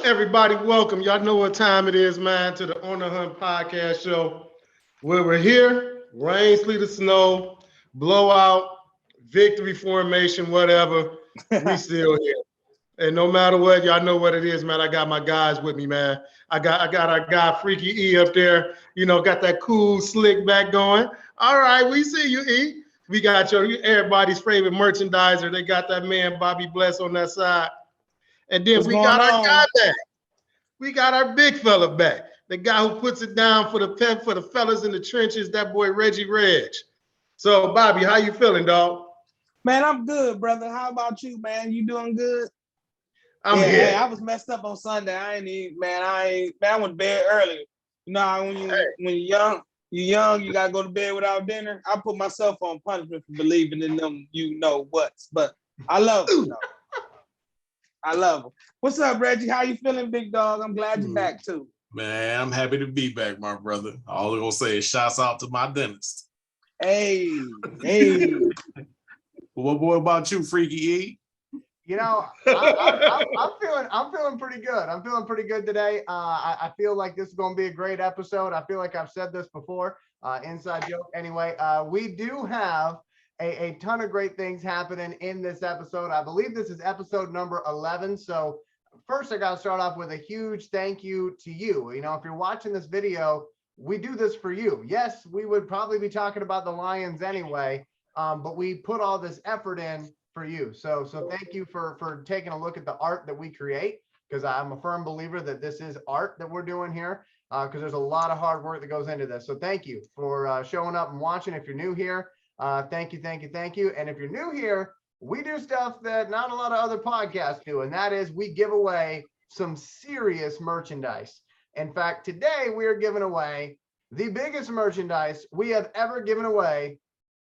everybody. Welcome. Y'all know what time it is, man, to the On the Hunt podcast show where we're here. Rain, sleet, or snow, blowout, victory formation, whatever. We still here. And no matter what, y'all know what it is, man. I got my guys with me, man. I got our guy Freaky E up there. Got that cool slick back going. All right, we see you, E. We got everybody's favorite merchandiser. They got that man Bobby Bless on that side. And then What's we going got our on? guy back. We got our big fella back. The guy who puts it down for the fellas in the trenches, that boy Reggie Reg. So, Bobby, how you feeling, dog? Man, I'm good, brother. How about you, man? You doing good? I'm Hey, here. I was messed up on Sunday. I went to bed early. You know how when you're young, you gotta go to bed without dinner. I put myself on punishment for believing in them, whats. But I love them, though. I love them. What's up, Reggie? How you feeling, big dog? I'm glad you're back too. Man, I'm happy to be back, my brother. All I'm gonna say is shouts out to my dentist. Hey. What about you, Freaky E? I'm feeling pretty good. I'm feeling pretty good today. I feel like this is going to be a great episode. I feel like I've said this before. Inside joke. Anyway, we do have a ton of great things happening in this episode. I believe this is episode number 11. So first, I got to start off with a huge thank you to you. If you're watching this video, we do this for you. Yes, we would probably be talking about the Lions anyway, but we put all this effort in for you. So thank you for taking a look at the art that we create, because I'm a firm believer that this is art that we're doing here, because there's a lot of hard work that goes into this. So thank you for showing up and watching. If you're new here, thank you. And if you're new here, we do stuff that not a lot of other podcasts do, and that is we give away some serious merchandise. In fact, today we are giving away the biggest merchandise we have ever given away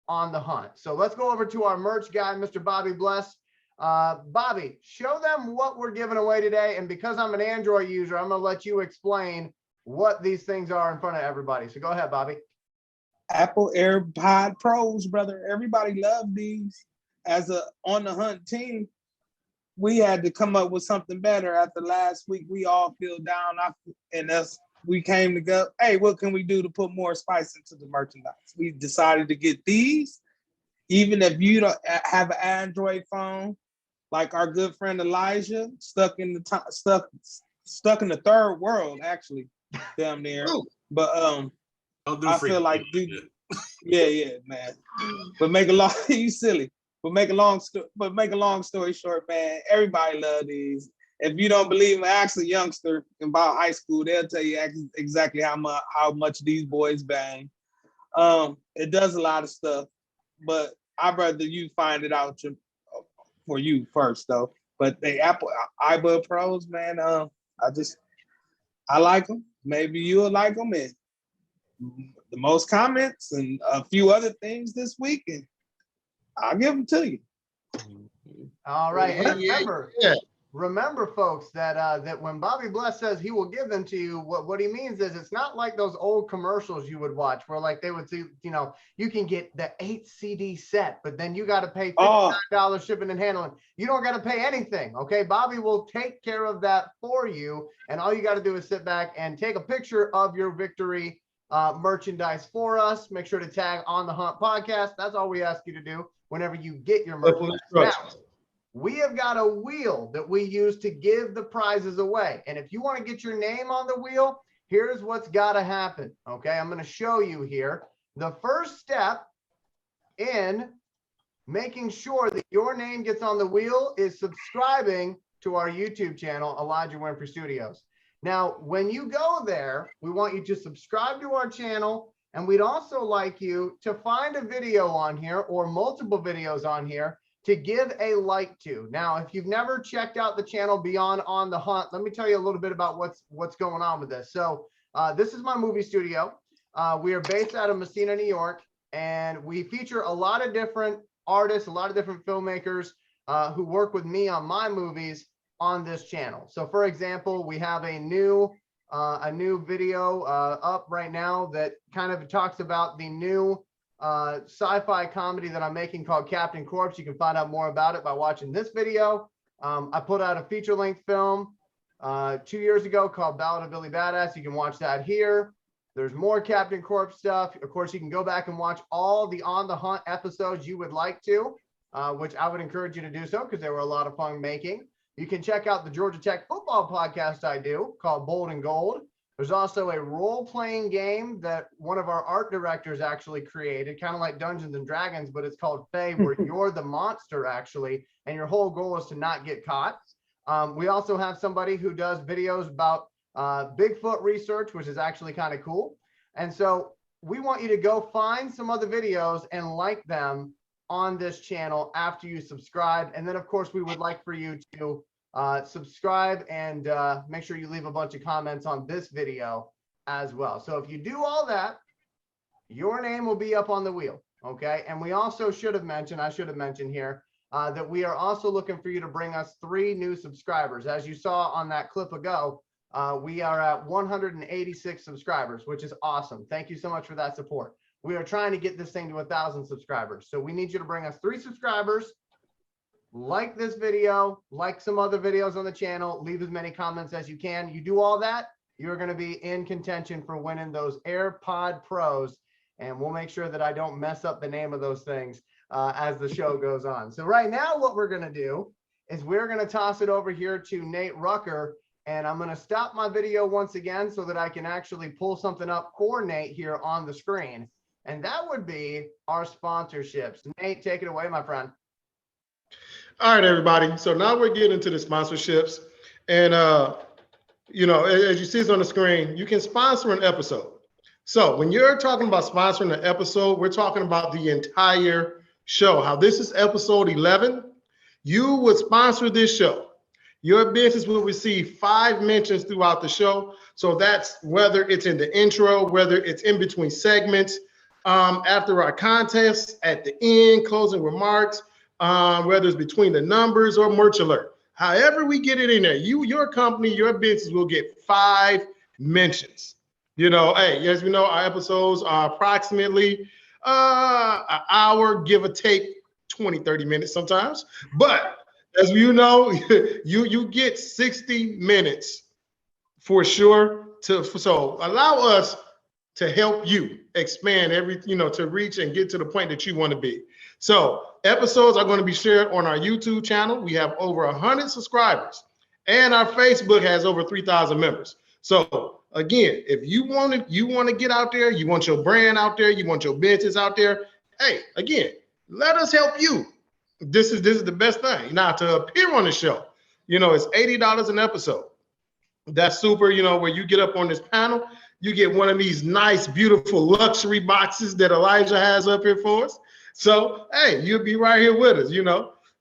on the hunt. So let's go over to our merch guy, Mr. Bobby Bless. Bobby, show them what we're giving away today. And because I'm an Android user, I'm going to let you explain what these things are in front of everybody. So go ahead, Bobby. Apple AirPod Pros, brother. Everybody loved these. As a On the Hunt team, we had to come up with something better. After last week, we all feel down, we came together. Hey, what can we do to put more spice into the merchandise? We decided to get these. Even if you don't have an Android phone, like our good friend Elijah, stuck in the third world, actually, down there. But I feel like, dude, yeah, man. But make a long you silly. But make a long story short, man. Everybody love these. If you don't believe me, ask a youngster about high school. They'll tell you exactly how much these boys bang. It does a lot of stuff, but I'd rather you find it out for you first, though. But the Apple iBud Pros, man, I like them. Maybe you'll like them. And the most comments and a few other things this week, and I'll give them to you. All right. And remember, folks, that when Bobby Bless says he will give them to you, what he means is it's not like those old commercials you would watch where like they would see, you can get the 8 CD set, but then you got to pay $59 shipping and handling. You don't got to pay anything. Okay. Bobby will take care of that for you. And all you got to do is sit back and take a picture of your victory merchandise for us. Make sure to tag On the Hunt podcast. That's all we ask you to do whenever you get your merchandise. Now, we have got a wheel that we use to give the prizes away. And if you want to get your name on the wheel, here's what's got to happen. Okay, I'm going to show you here. The first step in making sure that your name gets on the wheel is subscribing to our YouTube channel, Elijah Winfrey Studios. Now, when you go there, we want you to subscribe to our channel, and we'd also like you to find a video on here or multiple videos on here to give a like to. Now, if you've never checked out the channel beyond On the Hunt, let me tell you a little bit about what's going on with this. So this is my movie studio. We are based out of Messina, New York, and we feature a lot of different artists, a lot of different filmmakers who work with me on my movies on this channel. So for example, we have a new video up right now that kind of talks about the new sci-fi comedy that I'm making called Captain Corpse. You can find out more about it by watching this video. I put out a feature-length film 2 years ago called Ballad of Billy Badass. You can watch that here. There's more Captain Corp stuff. Of course, you can go back and watch all the On the Hunt episodes you would like to, which I would encourage you to do so because they were a lot of fun making. You can check out the Georgia Tech football podcast I do called Bold and Gold. There's also a role-playing game that one of our art directors actually created, kind of like Dungeons and Dragons, but it's called Fae, where you're the monster actually, and your whole goal is to not get caught. We also have somebody who does videos about Bigfoot research, which is actually kind of cool. And so we want you to go find some other videos and like them on this channel after you subscribe. And then of course, we would like for you to subscribe and make sure you leave a bunch of comments on this video as well. So if you do all that, your name will be up on the wheel. Okay. And we also should have mentioned, I should have mentioned here, that we are also looking for you to bring us 3 new subscribers. As you saw on that clip ago, we are at 186 subscribers, which is awesome. Thank you so much for that support. We are trying to get this thing to 1,000 subscribers. So we need you to bring us 3 subscribers, like this video, like some other videos on the channel, leave as many comments as you can. You do all that, you're going to be in contention for winning those AirPod Pros. And we'll make sure that I don't mess up the name of those things as the show goes on. So right now, what we're going to do is we're going to toss it over here to Nate Rucker. And I'm going to stop my video once again so that I can actually pull something up for Nate here on the screen. And that would be our sponsorships. Nate, take it away, my friend. All right, everybody. So now we're getting into the sponsorships. And, you know, as you see it on the screen, you can sponsor an episode. So when you're talking about sponsoring an episode, we're talking about the entire show. How this is episode 11. You would sponsor this show. Your business will receive 5 mentions throughout the show. So that's whether it's in the intro, whether it's in between segments, after our contest, at the end, closing remarks, whether it's between the numbers or merch alert. However we get it in there, your company, your business will get 5 mentions. You know, hey, as we know, our episodes are approximately an hour, give or take 20, 30 minutes sometimes. But as you know, you get 60 minutes for sure. So allow us to help you expand to reach and get to the point that you want to be. So episodes are going to be shared on our YouTube channel. We have over 100 subscribers, and our Facebook has over 3,000 members. So again, if you want to get out there, you want your brand out there, you want your business out there. Hey, again, let us help you. This is the best thing. Now to appear on the show, it's $80 an episode. That's super, where you get up on this panel, you get one of these nice, beautiful luxury boxes that Elijah has up here for us. So, hey, you'll be right here with us,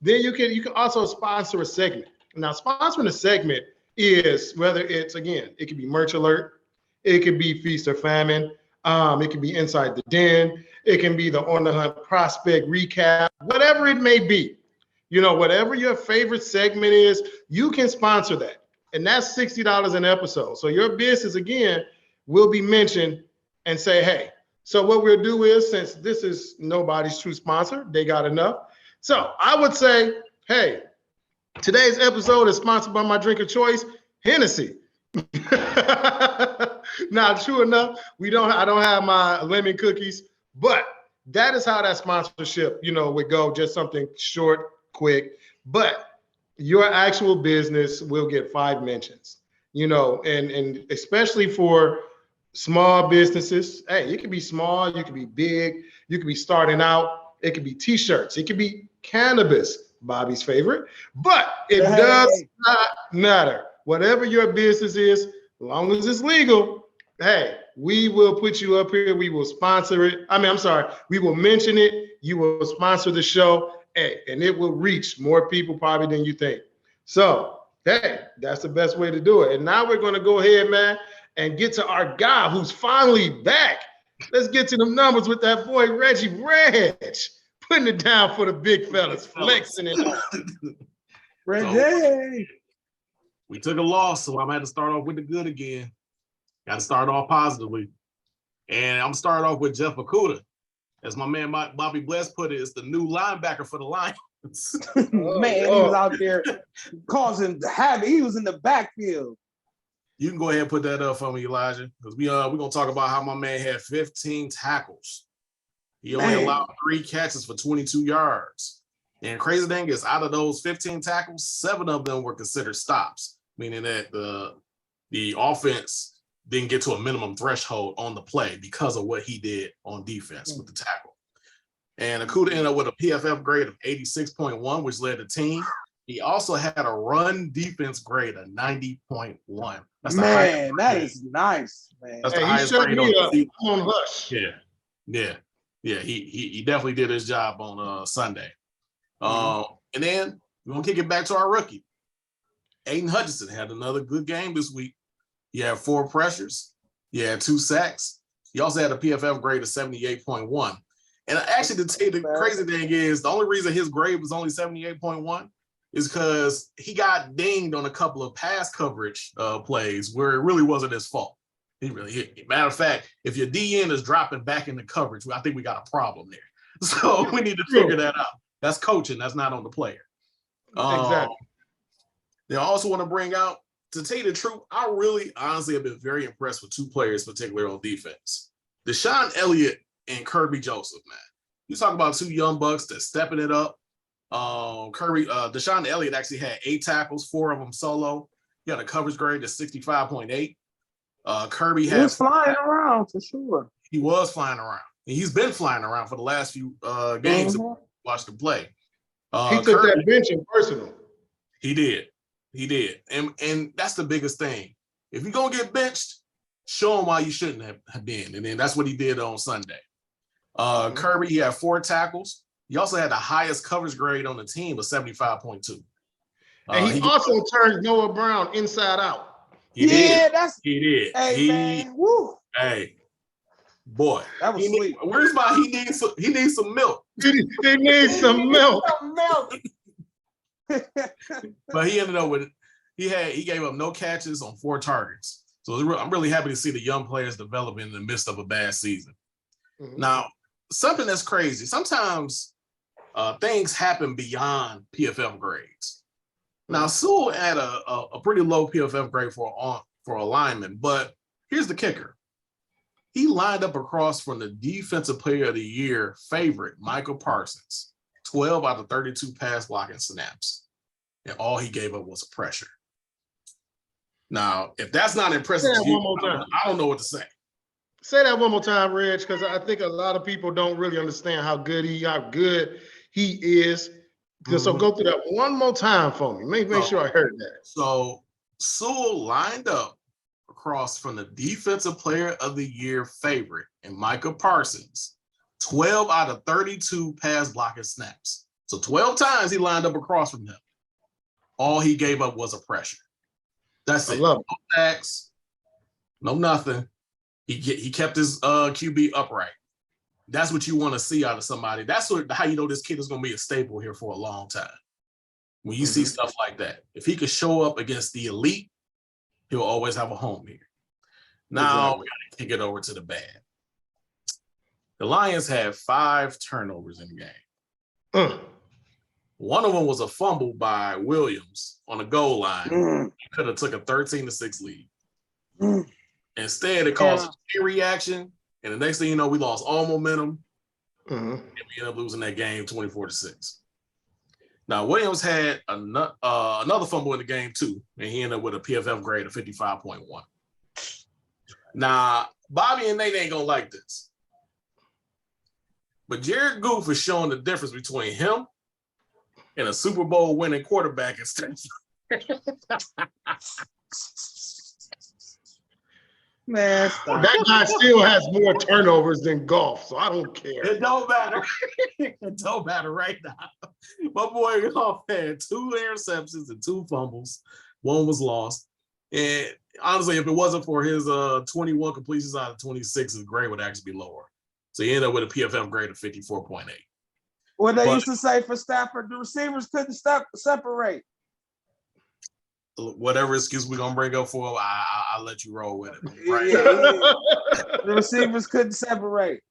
Then you can also sponsor a segment. Now, sponsoring a segment is whether it's, again, it could be Merch Alert, it could be Feast or Famine, it can be Inside the Den, it can be the On the Hunt Prospect Recap, whatever it may be. Whatever your favorite segment is, you can sponsor that. And that's $60 an episode. So your business, again, will be mentioned and say, hey, so what we'll do is, since this is nobody's true sponsor, they got enough. So I would say, hey, today's episode is sponsored by my drink of choice, Hennessy. Now, true enough, I don't have my lemon cookies, but that is how that sponsorship, would go. Just something short, quick, but your actual business will get 5 mentions, and especially for small businesses. Hey, you can be small, you can be big, you can be starting out. It could be t-shirts, it could be cannabis, Bobby's favorite, but it does not matter. Whatever your business is, as long as it's legal, hey, we will put you up here. We will sponsor it. We will mention it. You will sponsor the show, hey, and it will reach more people probably than you think. So, hey, that's the best way to do it. And now we're going to go ahead, man, and get to our guy who's finally back. Let's get to the numbers with that boy, Reggie. Putting it down for the big fellas, flexing it. Reggie. We took a loss, so I'm going to have to start off with the good again. Got to start off positively. And I'm starting off with Jeff Okudah. As my man Bobby Bless put it, it's the new linebacker for the Lions. Man, he was out there causing havoc. He was in the backfield. You can go ahead and put that up for me, Elijah, because we're gonna talk about how my man had 15 tackles. He only allowed 3 catches for 22 yards. And crazy thing is, out of those 15 tackles, 7 of them were considered stops, meaning that the offense didn't get to a minimum threshold on the play because of what he did on defense with the tackle. And Akuda ended up with a PFF grade of 86.1, which led the team. He also had a run defense grade of 90.1. That's man, that is nice, man. That's the highest grade on Hush. Yeah. He definitely did his job on Sunday. And then we're gonna kick it back to our rookie. Aiden Hutchinson had another good game this week. He had 4 pressures. He had 2 sacks. He also had a PFF grade of 78.1. And actually, to tell you the crazy thing is, the only reason his grade was only 78.1 is because he got dinged on a couple of pass coverage plays where it really wasn't his fault. He really hit. Matter of fact, if your DN is dropping back into coverage, I think we got a problem there. So we need to figure that out. That's coaching. That's not on the player. Exactly. They also want to bring out, to tell you the truth, I really honestly have been very impressed with 2 players, particularly on defense. Deshaun Elliott and Kirby Joseph, man. You talk about 2 young bucks that's stepping it up. Deshaun Elliott actually had 8 tackles, 4 of them solo. He had a coverage grade of 65.8. Kirby had. He was flying around for sure. He was flying around. And he's been flying around for the last few games to watch him play. He took Kirby, that benching personal. He did. And that's the biggest thing. If you're going to get benched, show him why you shouldn't have been. And then that's what he did on Sunday. Kirby, he had 4 tackles. He also had the highest coverage grade on the team of 75.2. And he also turned Noah Brown inside out. He did. Hey, man. Woo. Hey, boy. That was sweet. Where's my he needs some milk. He needs some milk. But he ended up with he gave up no catches on 4 targets. So I'm really happy to see the young players develop in the midst of a bad season. Now, something that's crazy. Sometimes things happen beyond PFF grades. Now, Sewell had a pretty low PFF grade for a lineman, but here's the kicker. He lined up across from the Defensive Player of the Year favorite, Michael Parsons, 12 out of 32 pass blocking snaps, and all he gave up was a pressure. Now, if that's not impressive to you, I don't know what to say. Say that one more time, Reg, because I think a lot of people don't really understand how good he is. So go through that one more time for me. Make sure I heard that. So Sewell lined up across from the Defensive Player of the Year favorite and Micah Parsons, 12 out of 32 pass blocking snaps. So 12 times he lined up across from him. All he gave up was a pressure. That's it. No sacks, no nothing. He kept his QB upright. That's what you want to see out of somebody. That's how you know this kid is going to be a staple here for a long time. When you see stuff like that, if he could show up against the elite, he'll always have a home here. Now we got to kick it over to the bad. The Lions had 5 turnovers in the game. One of them was a fumble by Williams on the goal line. He could have took a 13-6 lead. Instead, it caused a chain reaction. And the next thing you know, we lost all momentum. And we ended up losing that game 24-6. Now, Williams had another fumble in the game, too. And he ended up with a PFF grade of 55.1. Now, Bobby and Nate ain't going to like this. But Jared Goff is showing the difference between him and a Super Bowl winning quarterback instead. Man, that guy still has more turnovers than Goff, so I don't care. It don't matter. It don't matter right now. My boy Goff had 2 interceptions and 2 fumbles. One was lost. And honestly, if it wasn't for his 21 completions out of 26, his grade would actually be lower. So he ended up with a PFF grade of 54.8. What they used to say for Stafford, the receivers couldn't separate. Whatever excuse we're gonna bring up for, I'll let you roll with it. Right? The receivers couldn't separate.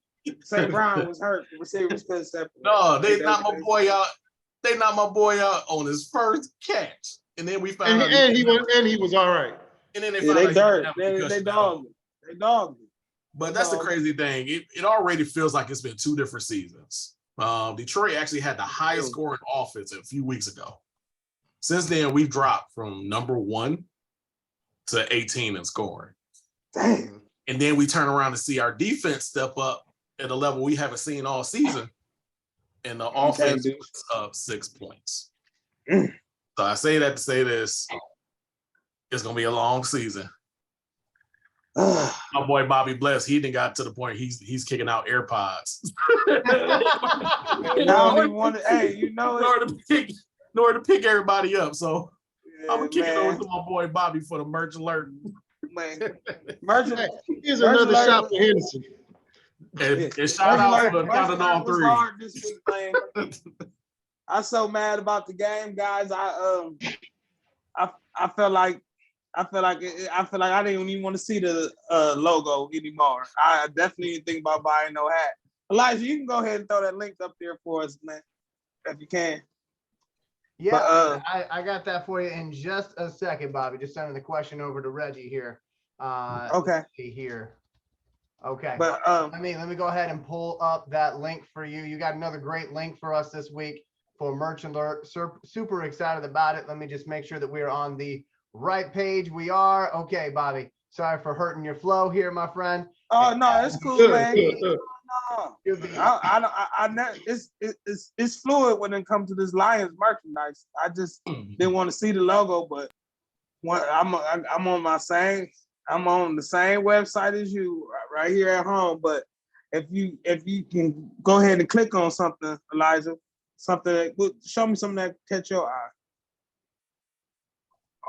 St. Brown was hurt. The receivers couldn't separate. No, they not my boy out. They knocked my boy out on his first catch. And then we found out and he was all right. And then they Yeah, found out they dirt. he didn't have a They concussion at all. dogged him. They dogged him. But that's the crazy thing. It already feels like it's been 2 different seasons. Detroit actually had the highest scoring offense a few weeks ago. Since then, we've dropped from number 1 to 18 in scoring. Damn. And then we turn around to see our defense step up at a level we haven't seen all season. And the offense was up 6 points. So I say that to say this. It's going to be a long season. My boy Bobby Bless, he didn't got to the point he's kicking out AirPods. I don't even want to. Hey, you know it. In order to pick everybody up. So Yeah, I'm gonna kick it over to my boy Bobby for the merch alert. Man, merch. Here's another shot for Henderson. And shout out for counting all 3. Hard this week, man. I'm so mad about the game, guys. I felt like I didn't even want to see the logo anymore. I definitely didn't think about buying no hat. Elijah, you can go ahead and throw that link up there for us, man, if you can. Yeah, But, I got that for you in just a second, Bobby. Just sending the question over to Reggie here. Okay. Let's see here. Okay. But let me go ahead and pull up that link for you. You got another great link for us this week for merch alert. Super excited about it. Let me just make sure that we are on the right page. We are. Okay, Bobby. Sorry for hurting your flow here, my friend. Oh no, it's cool, man. No, it's fluid when it comes to this Lions merchandise. I just didn't want to see the logo, but I'm on the same website as you right here at home. But if you can go ahead and click on something, Elijah, something that would show me something that catch your eye.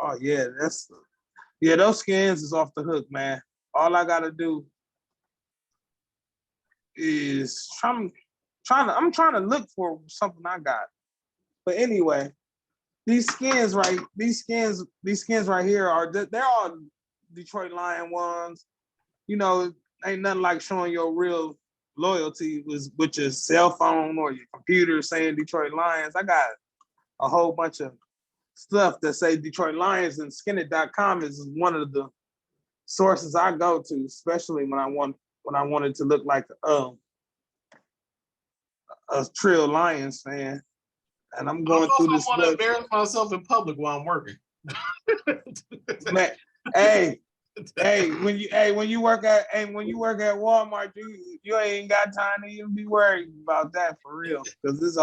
Oh yeah, those skins is off the hook, man. All I gotta do is I'm trying to look for something I got. But anyway, these skins right here they're all Detroit Lion ones. You know, ain't nothing like showing your real loyalty with your cell phone or your computer saying Detroit Lions. I got a whole bunch of stuff that say Detroit Lions, and skinit.com is one of the sources I go to, especially when I wanted to look like a Trill Lions fan. And I'm going through this. I want to embarrass myself in public while I'm working. Man, hey, when you work at Walmart, you ain't got time to even be worried about that for real, because it's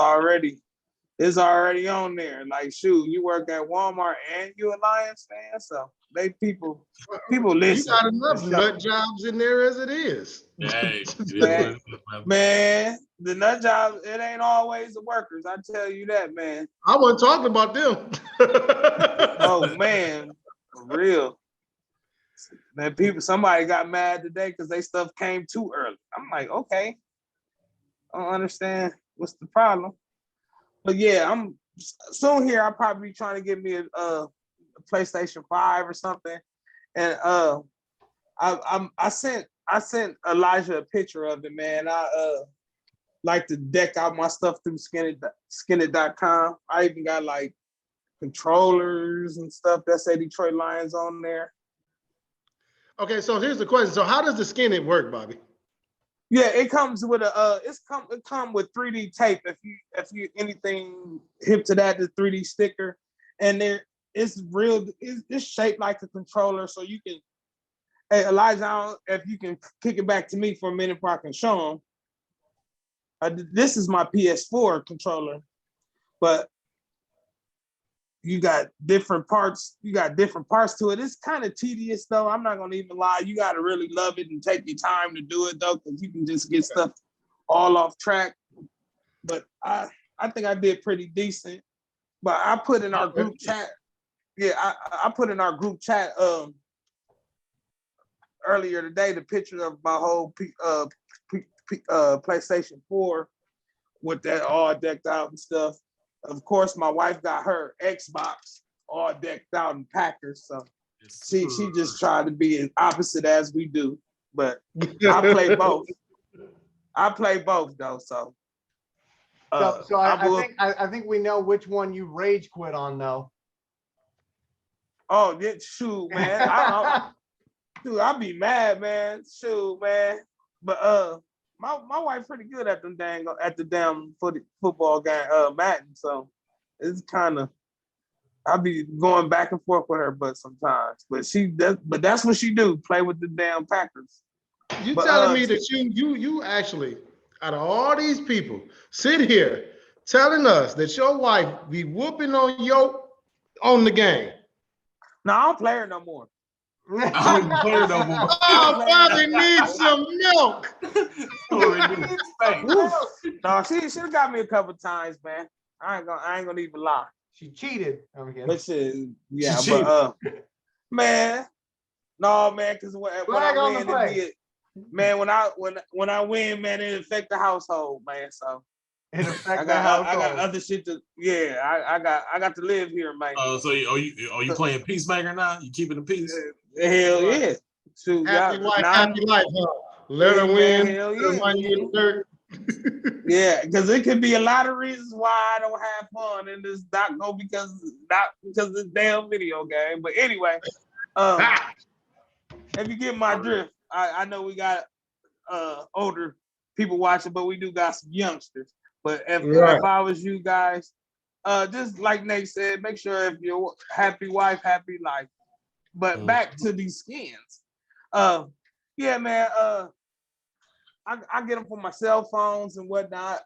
already on there. Like, shoot, you work at Walmart and you a Lions fan, so people listen. You got enough nut jobs in there as it is. Hey, man, the nut jobs, it ain't always the workers. I tell you that, man. I wasn't talking about them. Oh man, for real. Man, somebody got mad today because they stuff came too early. I'm like, okay, I don't understand what's the problem. But yeah, I'm soon here. I'll probably be trying to get me a PlayStation 5 or something. And I sent Elijah a picture of it, man. I like to deck out my stuff through skinit.com. I even got like controllers and stuff that say Detroit Lions on there. Okay, so here's the question. So how does the skinning work, Bobby? Yeah, it comes with it come with 3D tape if you anything hip to that, the 3D sticker, and it's shaped like a controller, so you can. Hey Elijah, if you can kick it back to me for a minute before I can show them. This is my PS4 controller, but you got different parts. You got different parts to it. It's kind of tedious, though. I'm not gonna even lie. You got to really love it and take your time to do it, though, because you can just get stuff all off track. But I think I did pretty decent. But I put in our group chat. Yeah, I put in our group chat earlier today the picture of my whole PlayStation 4 with that all decked out and stuff. Of course, my wife got her Xbox all decked out in Packers, so she just tried to be as opposite as we do. But I play both. I play both though, so So I think we know which one you rage quit on though. Oh, shoot, man. Dude, I'll be mad, man. Shoot, man. But my wife pretty good at the damn football game, Madden. So it's kind of I'll be going back and forth with her, but sometimes. But that's what she do, play with the damn Packers. You telling me that you actually, out of all these people, sit here telling us that your wife be whooping on the game. No, I don't play her no more. I don't even play it no more. Oh, Bobby needs some milk. No, she got me a couple times, man. I ain't gonna even lie. She cheated. But man, no, man, because when I win, man, when I win, man, it affect the household, man. So it affect the household. I got other shit to. Yeah, I got to live here, man. So are you playing peacemaker now? You keeping the peace? Hell yeah. So, happy life, huh? Let her win. Hell yeah. Yeah, because it could be a lot of reasons why I don't have fun in this not because of this damn video game. But anyway, if you get my drift, I know we got older people watching, but we do got some youngsters. But if I was you guys, just like Nate said, make sure if you're happy wife, happy life. But back to these skins. Yeah, man. I get them from my cell phones and whatnot.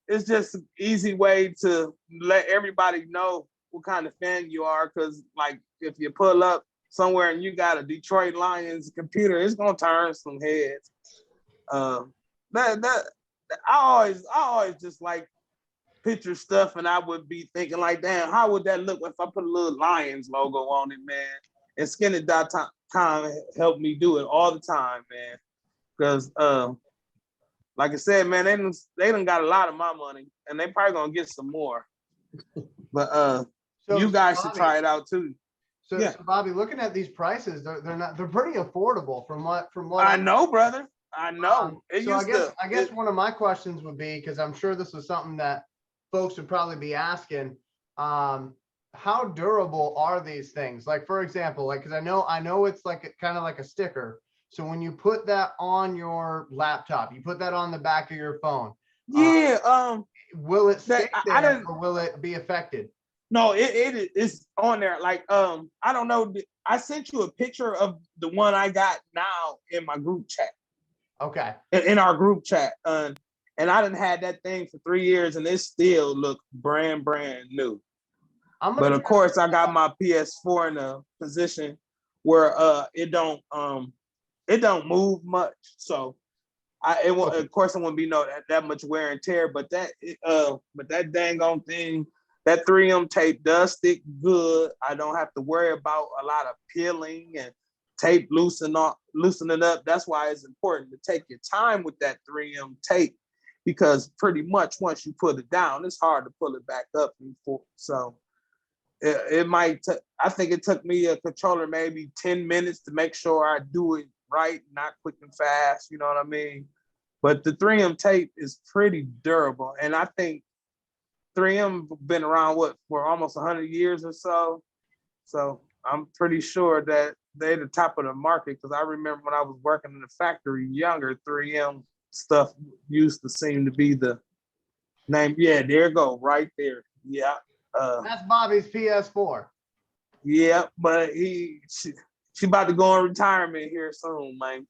It's just an easy way to let everybody know what kind of fan you are. Because, like, if you pull up somewhere and you got a Detroit Lions computer, it's gonna turn some heads. I always just like picture stuff, and I would be thinking like, damn, how would that look if I put a little Lions logo on it, man? And Skinny.com helped me do it all the time, man. Because like I said, man, they done got a lot of my money, and they probably gonna get some more. But you guys should try it out too. So Bobby, looking at these prices, they're pretty affordable from what I know, brother. I know. I guess one of my questions would be, because I'm sure this is something that folks would probably be asking, how durable are these things? Like, for example, like, because I know it's like kind of like a sticker. So when you put that on your laptop, you put that on the back of your phone. Yeah. Will it stay there or will it be affected? No, it's on there. Like, I don't know. I sent you a picture of the one I got now in my group chat. Okay. In our group chat. And I done had that thing for 3 years and it still looks brand new. But of course, I got my PS4 in a position where it don't move much. So of course, it wouldn't be that much wear and tear. But that dang on thing, that 3M tape does stick good. I don't have to worry about a lot of peeling and tape loosening up. That's why it's important to take your time with that 3M tape, because pretty much once you put it down, it's hard to pull it back up. So it might. I think it took me a controller maybe 10 minutes to make sure I do it right, not quick and fast. You know what I mean? But the 3M tape is pretty durable, and I think 3M been around for almost 100 years or so. So I'm pretty sure that they're the top of the market, because I remember when I was working in the factory younger, 3M stuff used to seem to be the name. Yeah, there you go, right there. Yeah. That's Bobby's PS4. Yeah, but she about to go in retirement here soon, man.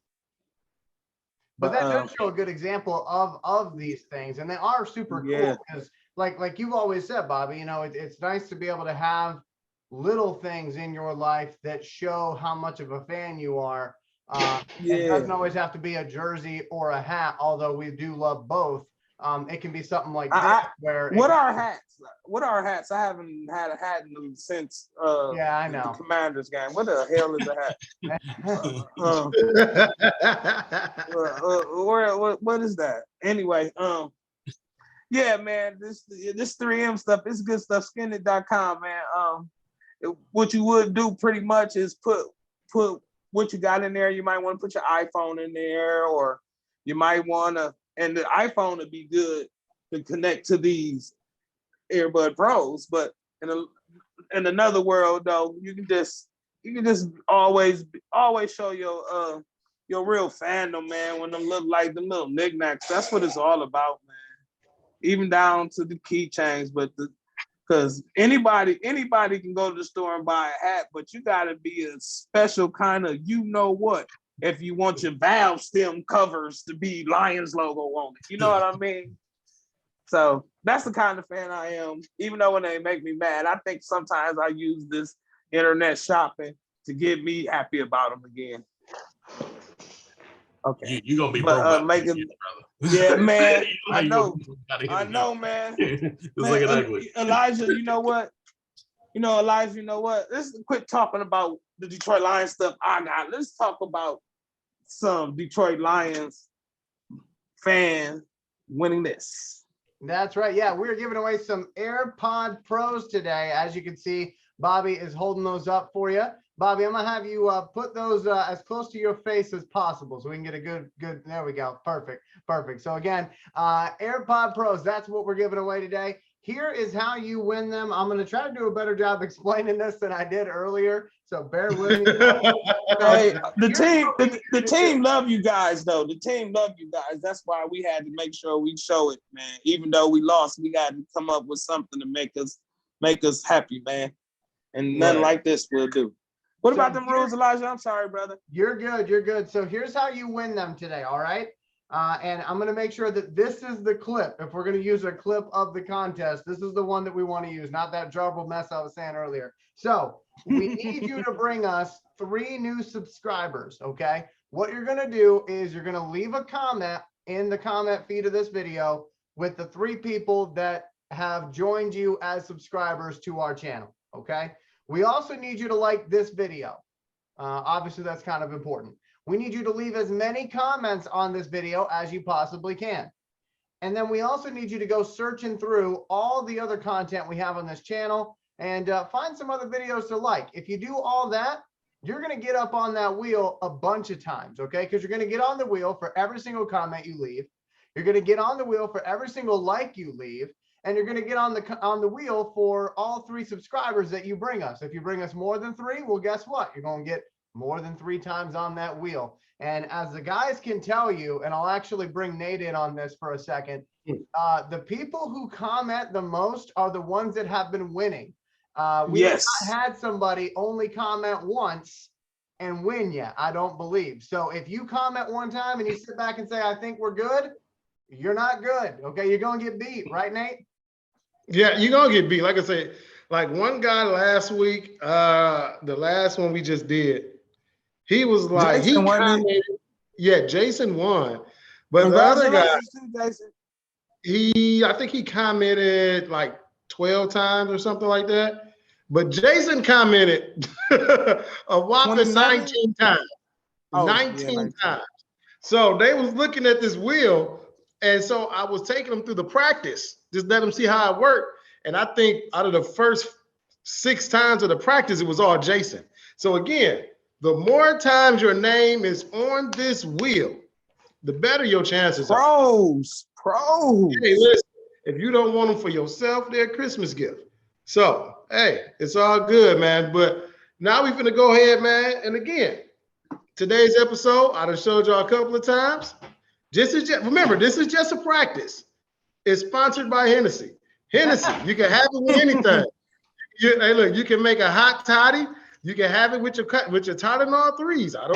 But that does show a good example of these things, and they are super cool, because like you've always said, Bobby, you know, it's nice to be able to have little things in your life that show how much of a fan you are. It doesn't always have to be a jersey or a hat, although we do love both. It can be something like this. What are hats? I haven't had a hat since I know. the Commanders game. What the hell is a hat? What is that? Anyway, yeah, man, this 3M stuff, it's good stuff. Skinit.com, man. What you would do pretty much is put what you got in there. You might want to put your iPhone in there, or you might want to, and the iPhone would be good to connect to these earbud pros. But in another world though, you can just always show your real fandom, man, when them look like them little knickknacks. That's what it's all about, man. Even down to the keychains, but because anybody can go to the store and buy a hat, but you gotta be a special kind of what if you want your valve stem covers to be Lions logo on it. You know what I mean? So that's the kind of fan I am. Even though when they make me mad, I think sometimes I use this internet shopping to get me happy about them again. Okay, you gonna be broke by making, brother. Yeah, man. I know, man. It's looking ugly. Elijah, you know what? Elijah, you know what? Let's quit talking about the Detroit Lions stuff I got. Let's talk about some Detroit Lions fan winning this. That's right. Yeah, we're giving away some AirPod Pros today. As you can see, Bobby is holding those up for you. Bobby, I'm gonna have you put those as close to your face as possible so we can get a good, there we go. Perfect. So again, AirPod Pros, that's what we're giving away today. Here is how you win them. I'm gonna try to do a better job explaining this than I did earlier. So bear with me. Hey, the team love you guys though. The team love you guys. That's why we had to make sure we show it, man. Even though we lost, we got to come up with something to make us happy, man. And nothing like this will do. What about them rules, Elijah? I'm sorry, brother. You're good. So here's how you win them today, all right? And I'm going to make sure that this is the clip. If we're going to use a clip of the contest, this is the one that we want to use, not that jarbled mess I was saying earlier. So we need you to bring us 3 new subscribers, okay? What you're going to do is you're going to leave a comment in the comment feed of this video with the 3 people that have joined you as subscribers to our channel, okay? We also need you to like this video. Obviously, that's kind of important. We need you to leave as many comments on this video as you possibly can. And then we also need you to go searching through all the other content we have on this channel and find some other videos to like. If you do all that, you're going to get up on that wheel a bunch of times, okay? Because you're going to get on the wheel for every single comment you leave. You're going to get on the wheel for every single like you leave. And you're going to get on the wheel for all 3 subscribers that you bring us. If you bring us more than 3, well, guess what? You're going to get more than 3 times on that wheel. And as the guys can tell you, and I'll actually bring Nate in on this for a second, the people who comment the most are the ones that have been winning. We have not had somebody only comment once and win yet, I don't believe. So if you comment one time and you sit back and say, I think we're good, you're not good. Okay, you're going to get beat, right, Nate? Yeah, you're going to get beat. Like I said, like one guy last week, the last one we just did, he was like, Jason won. But the other guy, I think he commented like 12 times or something like that. But Jason commented a whopping 19 times. 19 times. So they was looking at this wheel, and so I was taking them through the practice, just let them see how it worked. And I think out of the first 6 times of the practice, it was all Jason. So again, the more times your name is on this wheel, the better your chances are. Pros. Hey, listen, if you don't want them for yourself, they're a Christmas gift. So, hey, it's all good, man. But now we're finna go ahead, man. And again, today's episode, I done showed y'all a couple of times. Remember, this is just a practice. It's sponsored by Hennessy. Hennessy, you can have it with anything. Hey, look, you can make a hot toddy. You can have it with your Tylenol 3s. I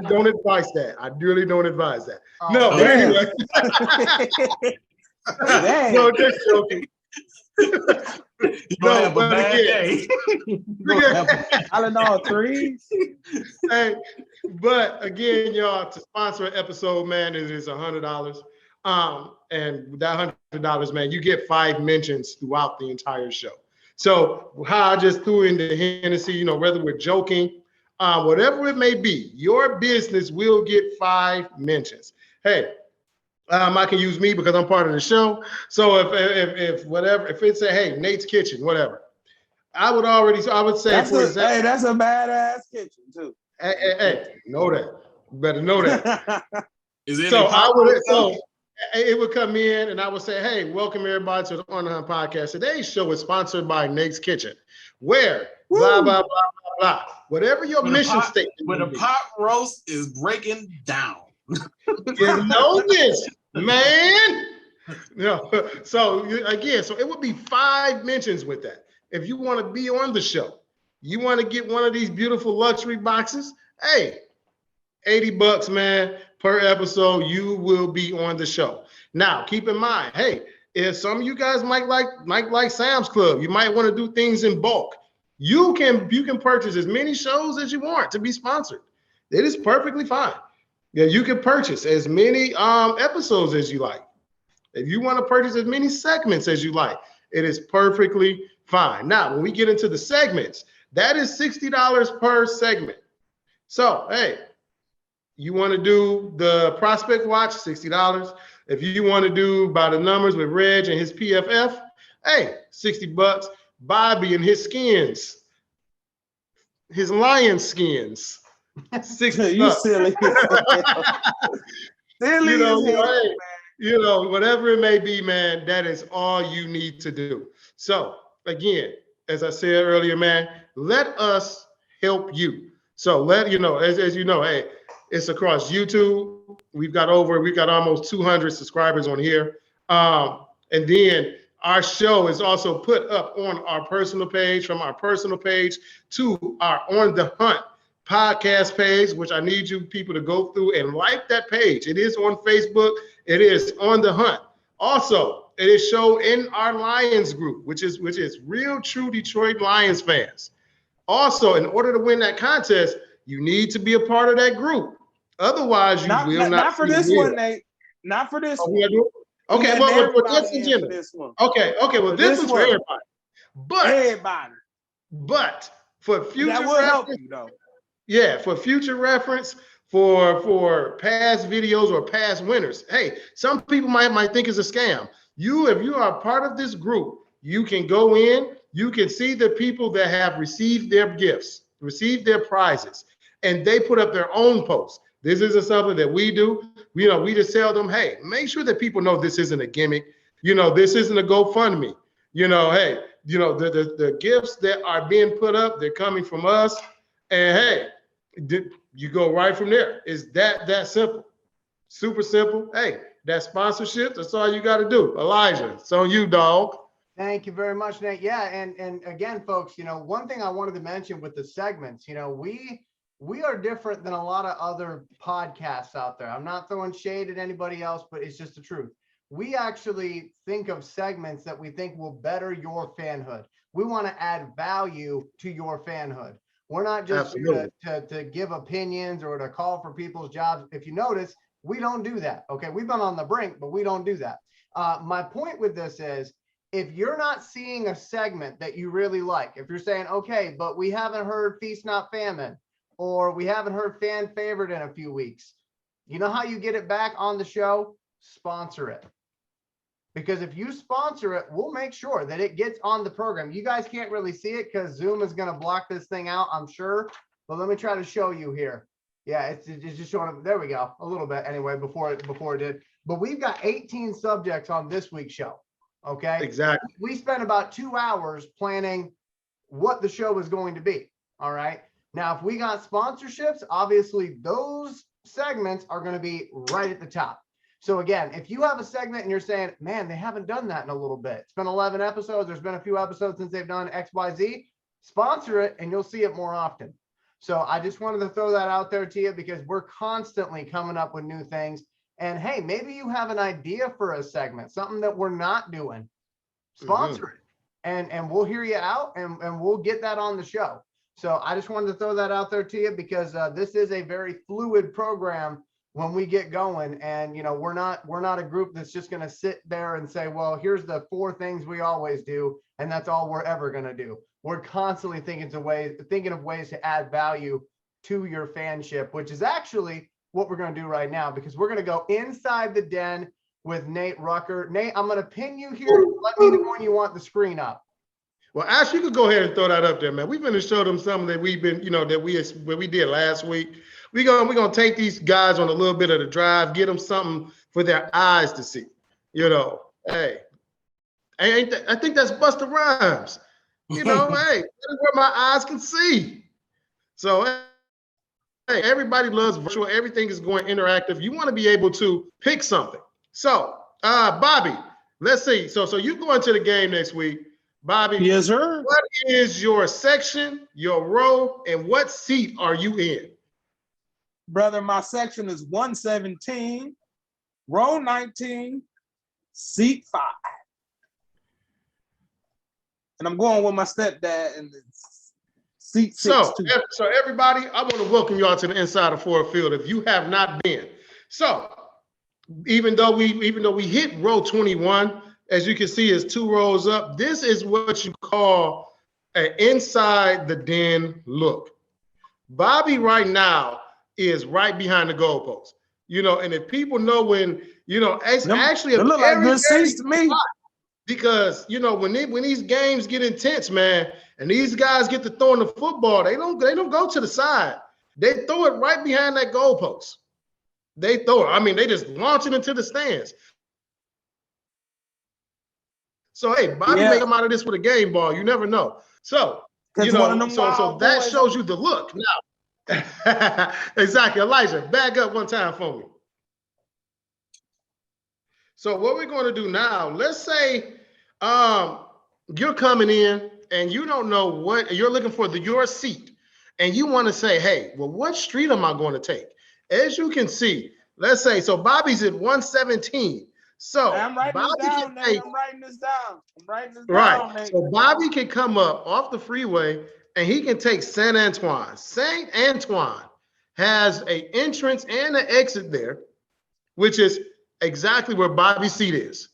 don't advise that. I really don't advise that. Oh, no, but anyway. No, just joking. You're gonna have a bad day. Tylenol 3s. Hey, but again, y'all, to sponsor an episode, man, it is $100. And with that $100, man, you get 5 mentions throughout the entire show. So how I just threw into Hennessy, whether we're joking, whatever it may be, your business will get 5 mentions. Hey, I can use me because I'm part of the show. So if it's a, hey, Nate's Kitchen, whatever, I would say, that's a badass kitchen too. Hey, know that. You better know that. Is it So I would it would come in and I would say, hey, welcome everybody to the On the Hunt podcast. Today's show is sponsored by Nate's Kitchen, where blah, blah, blah, blah, blah. Whatever your mission statement. When a pot roast is breaking down. You know this, man. So again, so it would be 5 mentions with that. If you want to be on the show, you want to get one of these beautiful luxury boxes, hey, $80, man, per episode, you will be on the show. Now, keep in mind, hey, if some of you guys might like Sam's Club, you might want to do things in bulk. You can purchase as many shows as you want to be sponsored. It is perfectly fine. Yeah, you can purchase as many episodes as you like. If you want to purchase as many segments as you like, it is perfectly fine. Now, when we get into the segments, that is $60 per segment. So, hey, you want to do the Prospect Watch, $60. If you want to do by the numbers with Reg and his PFF, hey, $60. Bobby and his skins, his lion skins, $60. You silly. Silly whatever it may be, man, that is all you need to do. So again, as I said earlier, man, let us help you. So as you know, hey, it's across YouTube. We've got almost 200 subscribers on here. And then our show is also put up on our personal page, from our personal page to our On the Hunt podcast page, which I need you people to go through and like that page. It is on Facebook. It is On the Hunt. Also, it is shown in our Lions group, which is real true Detroit Lions fans. Also, in order to win that contest, you need to be a part of that group. Otherwise, you will not. Not for this one, Nate. Not for this one. Okay, well, that's the agenda. Okay, well, this is for everybody. But for future that will help you, though. Yeah, for future reference, for past videos or past winners. Hey, some people might think it's a scam. If you are part of this group, you can go in, you can see the people that have received their gifts, received their prizes, and they put up their own posts. This isn't something that we do. We just tell them, hey, make sure that people know this isn't a gimmick. This isn't a GoFundMe. Hey, the gifts that are being put up, they're coming from us. And hey, you go right from there. It's that simple. Super simple. Hey, that sponsorship, that's all you got to do. Elijah, it's on you, dog. Thank you very much, Nate. Yeah, and again, folks, one thing I wanted to mention with the segments, we are different than a lot of other podcasts out there. I'm not throwing shade at anybody else, but it's just the truth. We actually think of segments that we think will better your fanhood. We want to add value to your fanhood. We're not just here to give opinions or to call for people's jobs. If you notice, we don't do that. Okay, we've been on the brink, but we don't do that. My point with this is, if you're not seeing a segment that you really like, if you're saying, okay, but we haven't heard Feast Not Famine, or we haven't heard Fan Favorite in a few weeks, you know how you get it back on the show? Sponsor it. Because if you sponsor it, we'll make sure that it gets on the program. You guys can't really see it because Zoom is going to block this thing out, I'm sure. But let me try to show you here. Yeah, it's just showing up. There we go. A little bit anyway, before it did. But we've got 18 subjects on this week's show. Okay. Exactly. We spent about 2 hours planning what the show was going to be. All right. Now, if we got sponsorships, obviously those segments are going to be right at the top. So again, if you have a segment and you're saying, man, they haven't done that in a little bit. It's been 11 episodes. There's been a few episodes since they've done XYZ. Sponsor it and you'll see it more often. So I just wanted to throw that out there to you because we're constantly coming up with new things. And hey, maybe you have an idea for a segment, something that we're not doing. Sponsor it. And we'll hear you out and we'll get that on the show. So I just wanted to throw that out there to you because this is a very fluid program when we get going. And, we're not a group that's just going to sit there and say, well, here's the 4 things we always do. And that's all we're ever going to do. We're constantly thinking of ways to add value to your fanship, which is actually what we're going to do right now, because we're going to go inside the den with Nate Rucker. Nate, I'm going to pin you here. Let me know when you want the screen up. Well, Ash, you could go ahead and throw that up there, man. We're going to show them something that we've been, that we did last week. We're gonna take these guys on a little bit of the drive, get them something for their eyes to see. You know, hey, I think that's Busta Rhymes. You know, hey, that is what my eyes can see. So, hey, everybody loves virtual. Everything is going interactive. You want to be able to pick something. So, Bobby, let's see. So you go into the game next week. Bobby, Yes, sir. what is your section, your row, and what seat are you in? Brother, my section is 117, row 19, seat 5. And I'm going with my stepdad in the seat 6 too. So everybody, I want to welcome y'all to the inside of Ford Field if you have not been. So even though we hit row 21, as you can see, is 2 rows up. This is what you call an inside the den look. Bobby right now is right behind the goalpost. You know, and if people know when, you know, it's actually a look like good seats to me. Because, you know, when these games get intense, man, and these guys get to throwing the football, they don't go to the side. They throw it right behind that goalpost. They throw it. I mean, they just launch it into the stands. So, hey, Bobby may come out of this with a game ball. You never know. So, you know, so that shows you the look. Now, exactly. Elijah, back up one time for me. So what we're going to do now, let's say you're coming in and you don't know what, you're looking for your seat. And you want to say, hey, well, what street am I going to take? As you can see, let's say, so Bobby's at 117. So I'm writing this down, Nate. I'm writing this down. Right. Nate. So Bobby can come up off the freeway and he can take Saint Antoine. Saint Antoine has an entrance and an exit there, which is exactly where Bobby's seat is,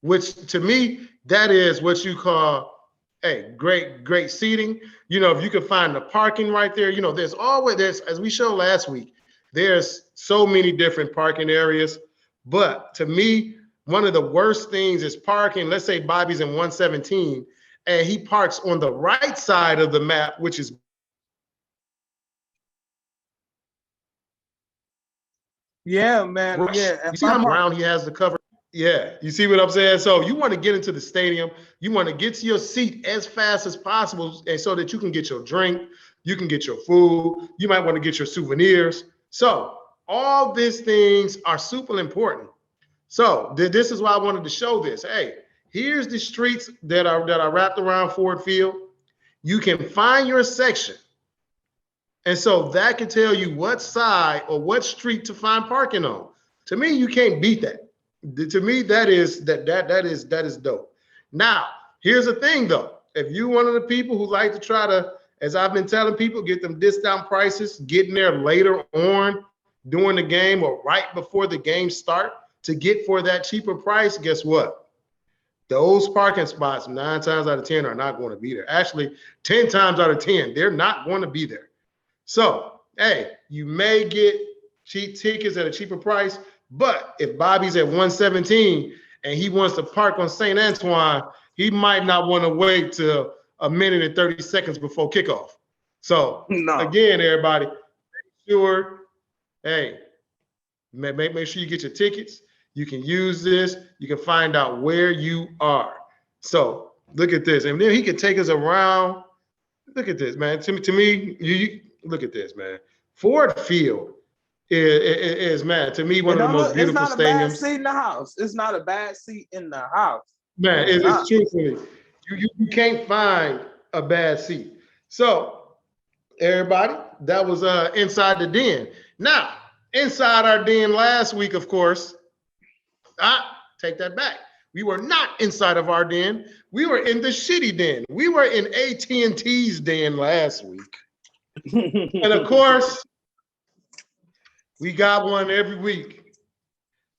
which to me, that is what you call great seating. You know, if you can find the parking right there, you know, there's, as we showed last week, there's so many different parking areas. But to me, one of the worst things is parking. Let's say Bobby's in 117 and he parks on the right side of the map, which is man. Yeah. You see how ground he has to cover? Yeah. You see what I'm saying? So you want to get into the stadium. You want to get to your seat as fast as possible, and so that you can get your drink, you can get your food, you might want to get your souvenirs. So all these things are super important. So this is why I wanted to show this. Hey, here's the streets that are wrapped around Ford Field. You can find your section. And so that can tell you what side or what street to find parking on. To me, you can't beat that. To me, that is dope. Now, here's the thing though. If you're one of the people who like to try to, as I've been telling people, get them discount prices, getting there later on during the game or right before the game start to get for that cheaper price, guess what? Those parking spots 9 times out of 10 are not going to be there. Actually, 10 times out of 10, they're not going to be there. So, hey, you may get cheap tickets at a cheaper price, but if Bobby's at 117 and he wants to park on St. Antoine, he might not want to wait till a minute and 30 seconds before kickoff. So, again, everybody, make sure, hey, make sure you get your tickets. You can use this. You can find out where you are. So, look at this. And then he can take us around. Look at this, man. To me, you look at this, man. Ford Field is man, to me, one of the most beautiful stadiums. It's not a bad seat in the house. It's not a bad seat in the house. Man, it's truthfully, you can't find a bad seat. So, everybody, that was inside the den. Now, inside our den last week, of course, take that back. We were not inside of our den. We were in the shitty den. We were in AT&T's den last week. And of course, we got one every week.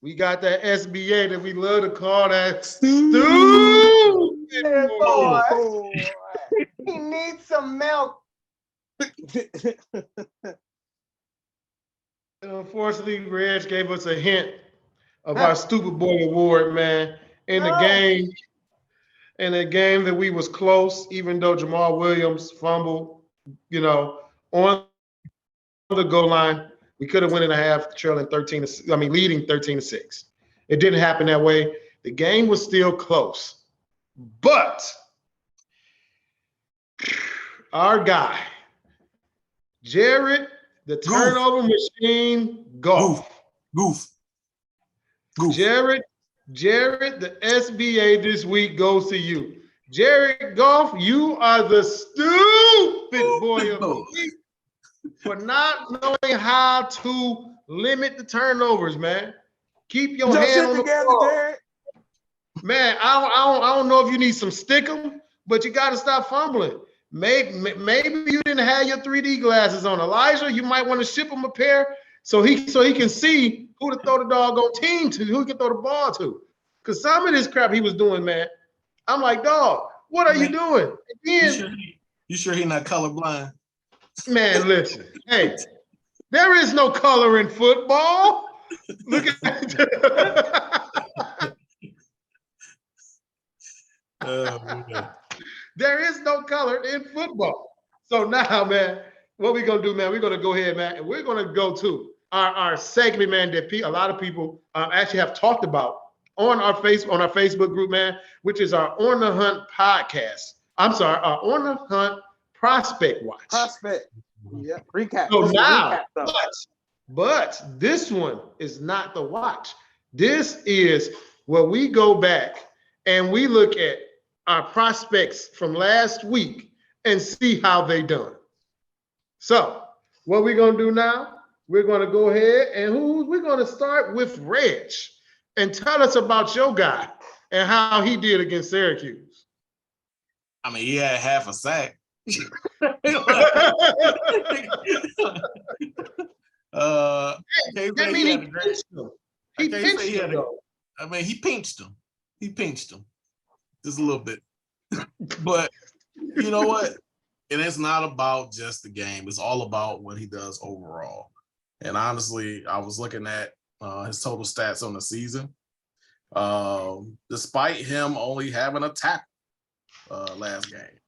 We got that SBA that we love to call that stupid boy. He needs some milk. Unfortunately, Reg gave us a hint of our Stupid Boi Award, man. In the game that we was close, even though Jamal Williams fumbled, you know, on the goal line, we could have went in a half, leading 13-6. It didn't happen that way. The game was still close. But our guy, Jared, the turnover machine, Goff. Goof. Jared, the SBA this week goes to you. Jared Goff, you are the stupid boy of the week for not knowing how to limit the turnovers, man. Keep your hand on the ball. Jared. Man, I don't know if you need some stickum, but you got to stop fumbling. Maybe you didn't have your 3D glasses on. Elijah, you might want to ship him a pair so he can see who to throw the doggone team to, who he can throw the ball to. Because some of this crap he was doing, man, I'm like, dog, what are you doing? Again, you sure he not colorblind? Man, listen. Hey, there is no color in football. Look at that. There is no color in football. So now, man, what we gonna do, man? We're gonna go ahead, man, and we're gonna go to our segment, man, that a lot of people actually have talked about on our Facebook group, man, which is our On the Hunt podcast. I'm sorry, our On the Hunt Prospect Watch. Yeah, recap. So now, but this one is not the watch. This is where we go back and we look at our prospects from last week and see how they done. So what we're gonna do now, we're gonna go ahead and we're gonna start with Reg and tell us about your guy and how he did against Syracuse. I mean, he had half a sack. That mean he pinched him. He pinched him. I mean, he pinched him. He pinched him just a little bit. But you know what? And it's not about just the game. It's all about what he does overall. And honestly, I was looking at his total stats on the season. Despite him only having a tackle last game,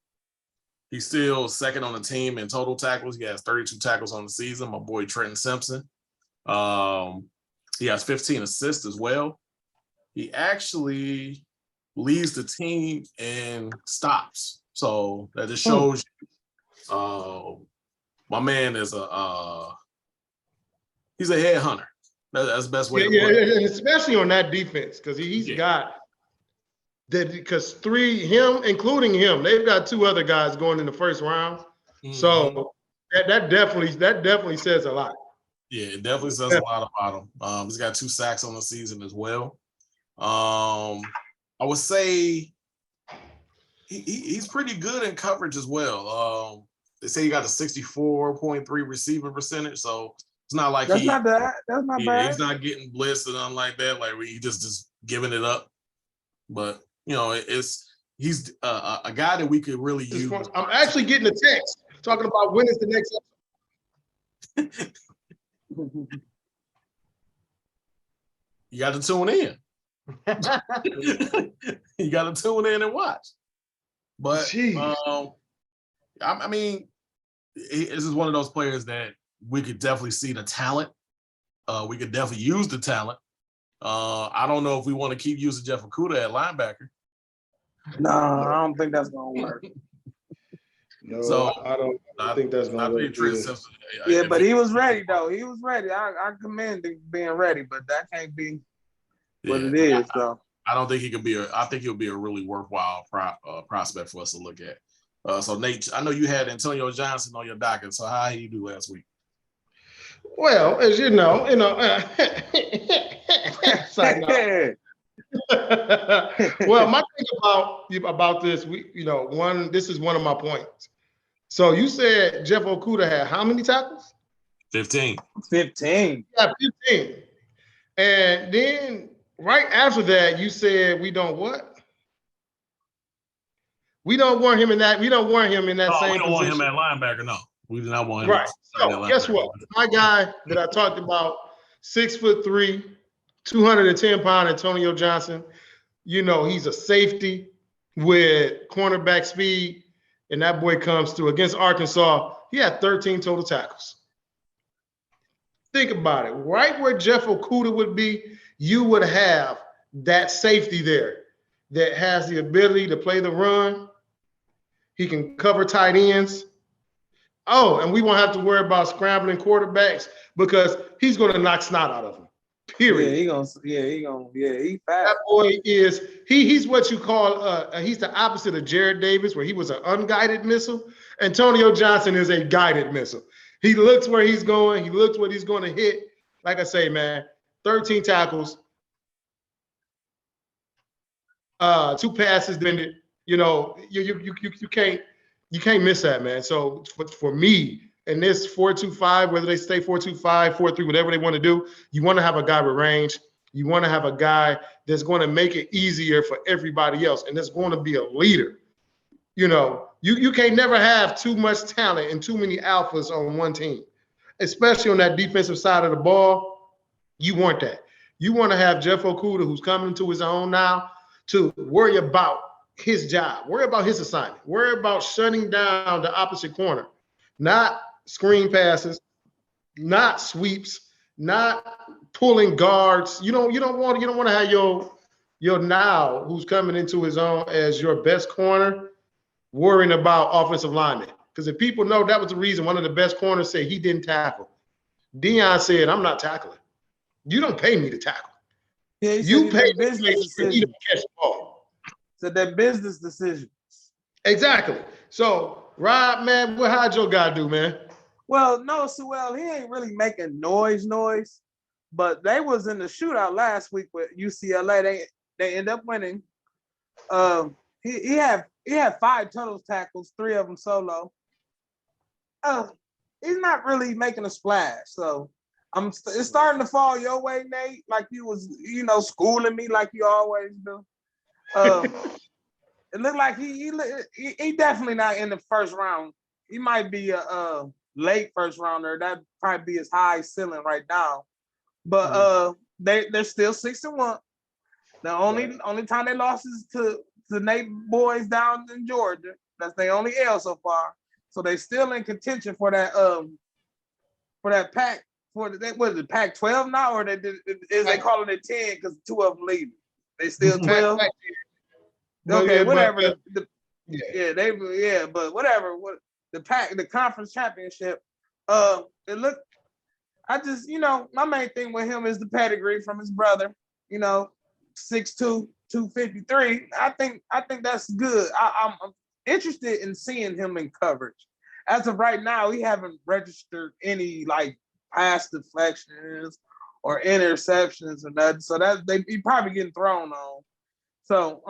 he's still second on the team in total tackles. He has 32 tackles on the season. My boy Trenton Simpson. He has 15 assists as well. He actually leads the team in stops. So that just shows you my man is he's a headhunter. That's the best way to put it. And especially on that defense, because he's got that, because including him, they've got two other guys going in the first round. Mm-hmm. So that definitely says a lot. Yeah, it definitely says a lot about him. He's got 2 sacks on the season as well. I would say he's pretty good in coverage as well. They say he got a 64.3 receiving percentage, so it's not like that's not bad. That's not bad. He's not getting blitzed and nothing like that. Like he just giving it up. But you know, he's a guy that we could really use. I'm actually getting a text talking about when is the next episode. You got to tune in. You got to tune in and watch. But I mean, this is one of those players that we could definitely see the talent. We could definitely use the talent. I don't know if we want to keep using Jeff Okudah at linebacker. No, I don't think that's gonna work. No, so I don't think that's gonna work. Yeah, but he was ready though. He was ready. I commend him being ready, but that can't be what it is. So I don't think he could be. I think he'll be a really worthwhile prospect for us to look at. So Nate, I know you had Antonio Johnson on your docket. So how did you do last week? Well, as you know. Well, my thing about this, this is one of my points. So you said Jeff Okudah had how many tackles? 15. 15. Yeah, 15. And then right after that, you said we don't what? We don't want him in that. We don't want him in that same position. We don't want him at linebacker. No, we do not want him. Right. So guess what? My guy that I talked about, 6'3", 210-pound Antonio Johnson. You know, he's a safety with cornerback speed, and that boy comes through. Against Arkansas, he had 13 total tackles. Think about it. Right where Jeff Okudah would be, you would have that safety there that has the ability to play the run. He can cover tight ends. Oh, and we won't have to worry about scrambling quarterbacks because he's going to knock snot out of them. Period. He fast. That boy is he's what you call he's the opposite of Jared Davis, where he was an unguided missile. Antonio Johnson is a guided missile. He looks where he's going. He looks what he's going to hit. Like I say, man, 13 tackles, 2 passes defended. You know, you can't miss that, man. So for me, in this 4-2-5, whether they stay 4-2-5, 4-3, whatever they want to do, you want to have a guy with range. You want to have a guy that's going to make it easier for everybody else, and that's going to be a leader. You know, you can't never have too much talent and too many alphas on one team, especially on that defensive side of the ball. You want that. You want to have Jeff Okudah, who's coming to his own now, to worry about his job, worry about his assignment, worry about shutting down the opposite corner, not screen passes, not sweeps, not pulling guards. You don't want to have your now who's coming into his own as your best corner worrying about offensive linemen. Because if people know, that was the reason one of the best corners said he didn't tackle. Deion said, "I'm not tackling. You don't pay me to tackle. Yeah, you pay me to catch the ball." So that business decision. Exactly. So, Rob, man, how'd your guy do, man? Well, no, Sewell, he ain't really making noise, but they was in the shootout last week with UCLA. They end up winning. He had 5 total tackles, 3 of them solo. He's not really making a splash, so it's starting to fall your way, Nate. Like you was, schooling me like you always do. It looked like he definitely not in the first round. He might be a late first rounder. That'd probably be his high ceiling right now. But they're still 6-1. The only time they lost is to Nate boys down in Georgia. That's their only L so far. So they still in contention for that pack. Was it Pac-12 now, or they calling it 10 because 2 of them leaving? They still 12. Okay, whatever. But whatever. What the conference championship? It looked. I just, my main thing with him is the pedigree from his brother. 6'2", 253. I think that's good. I'm interested in seeing him in coverage. As of right now, he haven't registered any pass deflections or interceptions or nothing. So he probably getting thrown on. So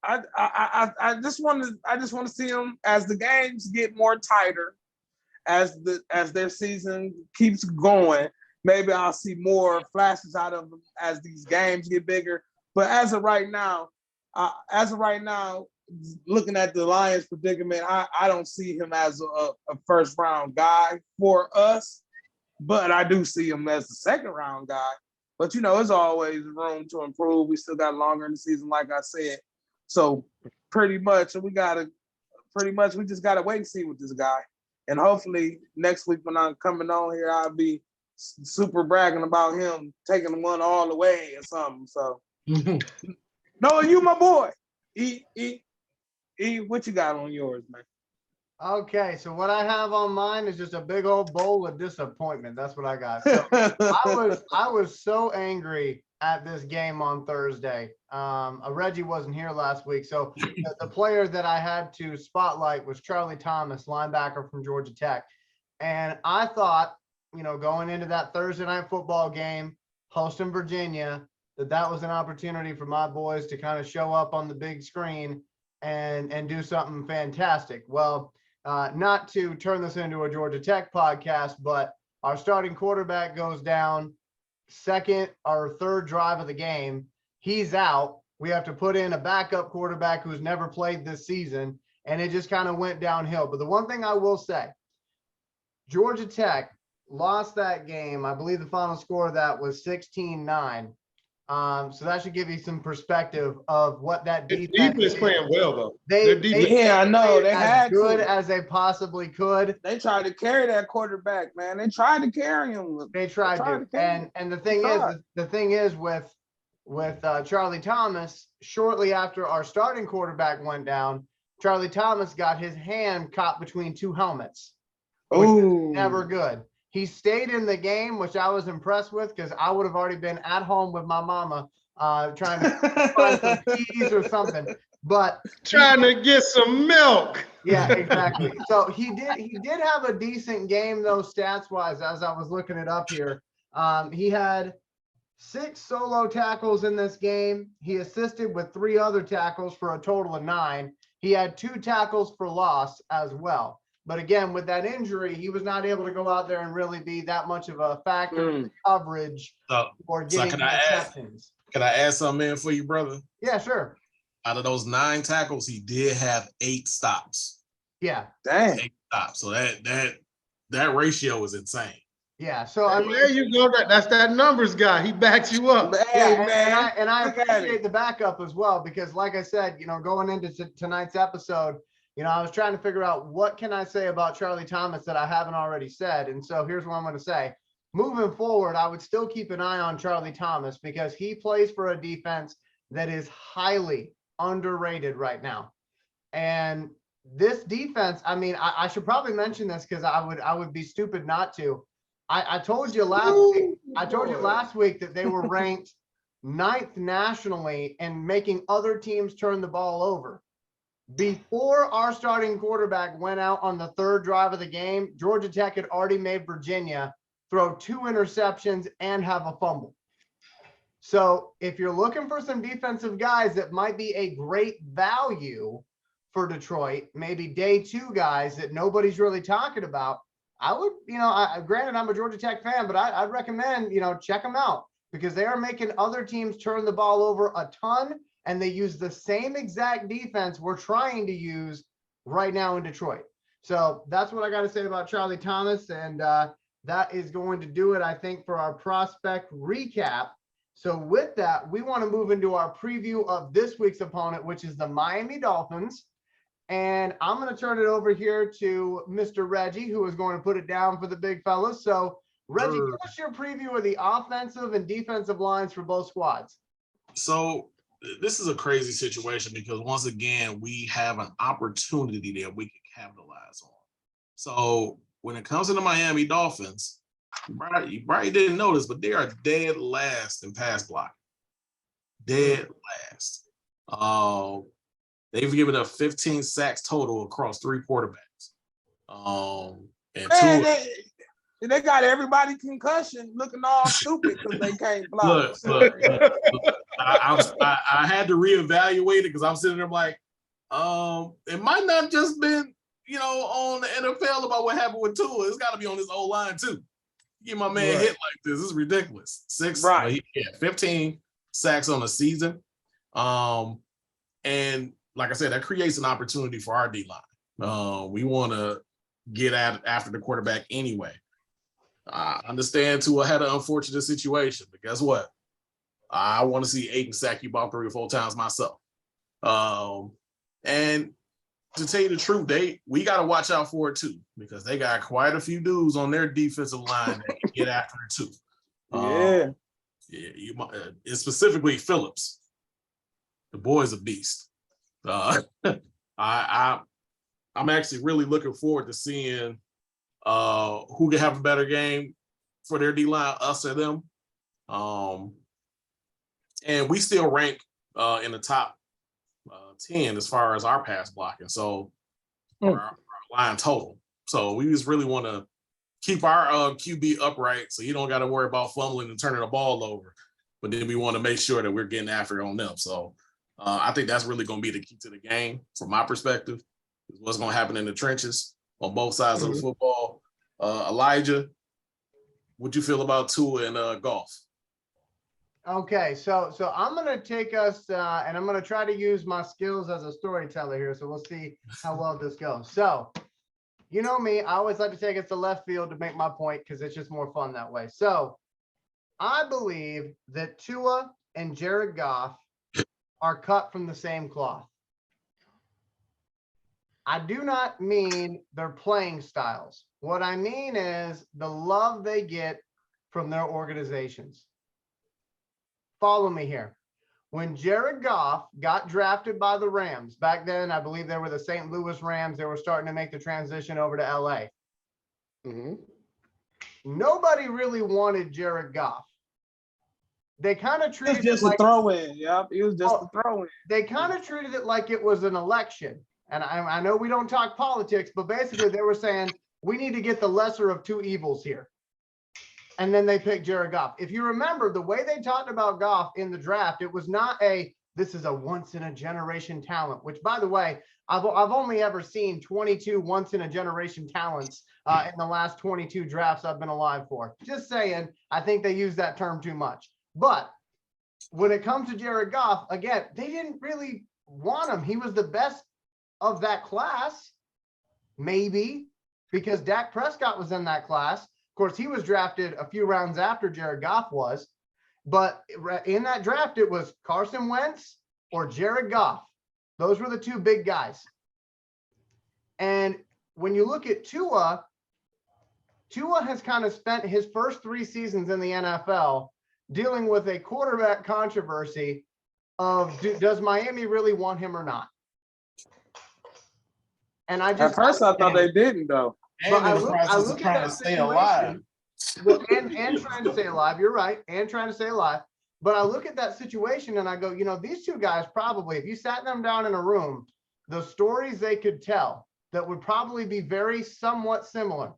I just want to see him as the games get more tighter, as their season keeps going. Maybe I'll see more flashes out of him as these games get bigger. But as of right now, looking at the Lions' predicament, I don't see him as a first round guy for us. But I do see him as the second round guy. But there's always room to improve. We still got longer in the season, like I said. So pretty much we just gotta wait and see with this guy. And hopefully next week when I'm coming on here, I'll be super bragging about him taking one all the way or something. So no, you my boy. What you got on yours, man? Okay, so what I have on mine is just a big old bowl of disappointment. That's what I got. So I was so angry at this game on Thursday. Reggie wasn't here last week, so the player that I had to spotlight was Charlie Thomas, linebacker from Georgia Tech. And I thought, going into that Thursday night football game, hosting Virginia, that was an opportunity for my boys to kind of show up on the big screen and do something fantastic. Well, not to turn this into a Georgia Tech podcast, but our starting quarterback goes down second or third drive of the game. He's out. We have to put in a backup quarterback who's never played this season, and it just kind of went downhill. But the one thing I will say, Georgia Tech lost that game. I believe the final score of that was 16-9. So that should give you some perspective of what that His defense defense is. playing well though. They Their defense. Yeah, I know. played They as had good to. as they possibly could. They tried to carry that quarterback, man. They tried to carry him. They tried to. And the thing is with Charlie Thomas, shortly after our starting quarterback went down, Charlie Thomas got his hand caught between two helmets, which is never good. He stayed in the game, which I was impressed with because I would have already been at home with my mama trying to find some peas or something. But trying to get some milk. Yeah, exactly. So he did have a decent game though, stats wise, as I was looking it up here. He had 6 solo tackles in this game. He assisted with 3 other tackles for a total of 9. He had 2 tackles for loss as well. But again, with that injury, he was not able to go out there and really be that much of a factor in coverage or getting receptions. Can I add something in for you, brother? Yeah, sure. Out of those 9 tackles, he did have 8 stops. Yeah. Dang. 8 stops. So that ratio is insane. Yeah. So I mean, there you go. That's that numbers guy. He backs you up. Hey, yeah, man. and I appreciate the backup as well, because like I said, going into tonight's episode, I was trying to figure out what can I say about Charlie Thomas that I haven't already said. And so here's what I'm going to say. Moving forward, I would still keep an eye on Charlie Thomas because he plays for a defense that is highly underrated right now. And this defense, I mean, I should probably mention this because I would be stupid not to. I told you last week that they were ranked 9th nationally in making other teams turn the ball over. Before our starting quarterback went out on the 3rd drive of the game, Georgia Tech had already made Virginia throw 2 interceptions and have a fumble. So if you're looking for some defensive guys that might be a great value for Detroit, maybe day 2 guys that nobody's really talking about, I would, granted I'm a Georgia Tech fan, but I'd recommend, check them out because they are making other teams turn the ball over a ton, and they use the same exact defense we're trying to use right now in Detroit. So that's what I got to say about Charlie Thomas, and that is going to do it, I think, for our prospect recap. So with that, we want to move into our preview of this week's opponent, which is the Miami Dolphins. And I'm going to turn it over here to Mr. Reggie, who is going to put it down for the big fellas. So, Reggie, give us your preview of the offensive and defensive lines for both squads. So this is a crazy situation because once again, we have an opportunity that we can capitalize on. So when it comes to the Miami Dolphins, you probably didn't notice, but they are dead last in pass blocking. Dead last. They've given up 15 sacks total across 3 quarterbacks. And man, they got everybody concussion looking all stupid because they can't block. Look, I had to reevaluate it because I'm sitting there like, it might not just been, on the NFL about what happened with Tua. It's got to be on his O-line too. Get my man hit like this. This is ridiculous. 15 sacks on a season. And like I said, that creates an opportunity for our D-line. We want to get after the quarterback anyway. I understand Tua had an unfortunate situation, but guess what? I want to see Aiden sack you about 3 or 4 times myself. And to tell you the truth, we got to watch out for it too, because they got quite a few dudes on their defensive line that can get after it too. It's specifically Phillips. The boy's a beast. I'm actually really looking forward to seeing who can have a better game for their D-line, us or them. And we still rank in the top 10 as far as our pass blocking. So our line total. So we just really want to keep our QB upright so you don't got to worry about fumbling and turning the ball over. But then we want to make sure that we're getting after it on them. So I think that's really going to be the key to the game from my perspective. What's going to happen in the trenches on both sides of the football. Elijah, what you feel about Tua and golf? Okay, so I'm going to take us, and I'm going to try to use my skills as a storyteller here. So we'll see how well this goes. So, you know me, I always like to take us to left field to make my point because it's just more fun that way. So I believe that Tua and Jared Goff are cut from the same cloth. I do not mean their playing styles. What I mean is the love they get from their organizations. Follow me here. When Jared Goff got drafted by the Rams, back then, I believe they were the St. Louis Rams. They were starting to make the transition over to LA. Mm-hmm. Nobody really wanted Jared Goff. They kind of It was treated just it like a throw-in. Yep, it was just a throw-in. they kind of treated it like it was an election. And I know we don't talk politics, but basically they were saying, we need to get the lesser of two evils here. And then they picked Jared Goff. If you remember, the way they talked about Goff in the draft, it was not this is a once-in-a-generation talent, which, by the way, I've only ever seen 22 once-in-a-generation talents in the last 22 drafts I've been alive for. Just saying, I think they use that term too much. But when it comes to Jared Goff, again, they didn't really want him. He was the best of that class, maybe, because Dak Prescott was in that class. Of course, he was drafted a few rounds after Jared Goff was. But in that draft, it was Carson Wentz or Jared Goff. Those were the two big guys. And when you look at Tua has kind of spent his first 3 seasons in the NFL dealing with a quarterback controversy of does Miami really want him or not? And I just At first I thought they didn't though. And in the process of trying to stay alive. And trying to stay alive. You're right. And trying to stay alive. But I look at that situation and I go, these two guys probably, if you sat them down in a room, the stories they could tell that would probably be very somewhat similar,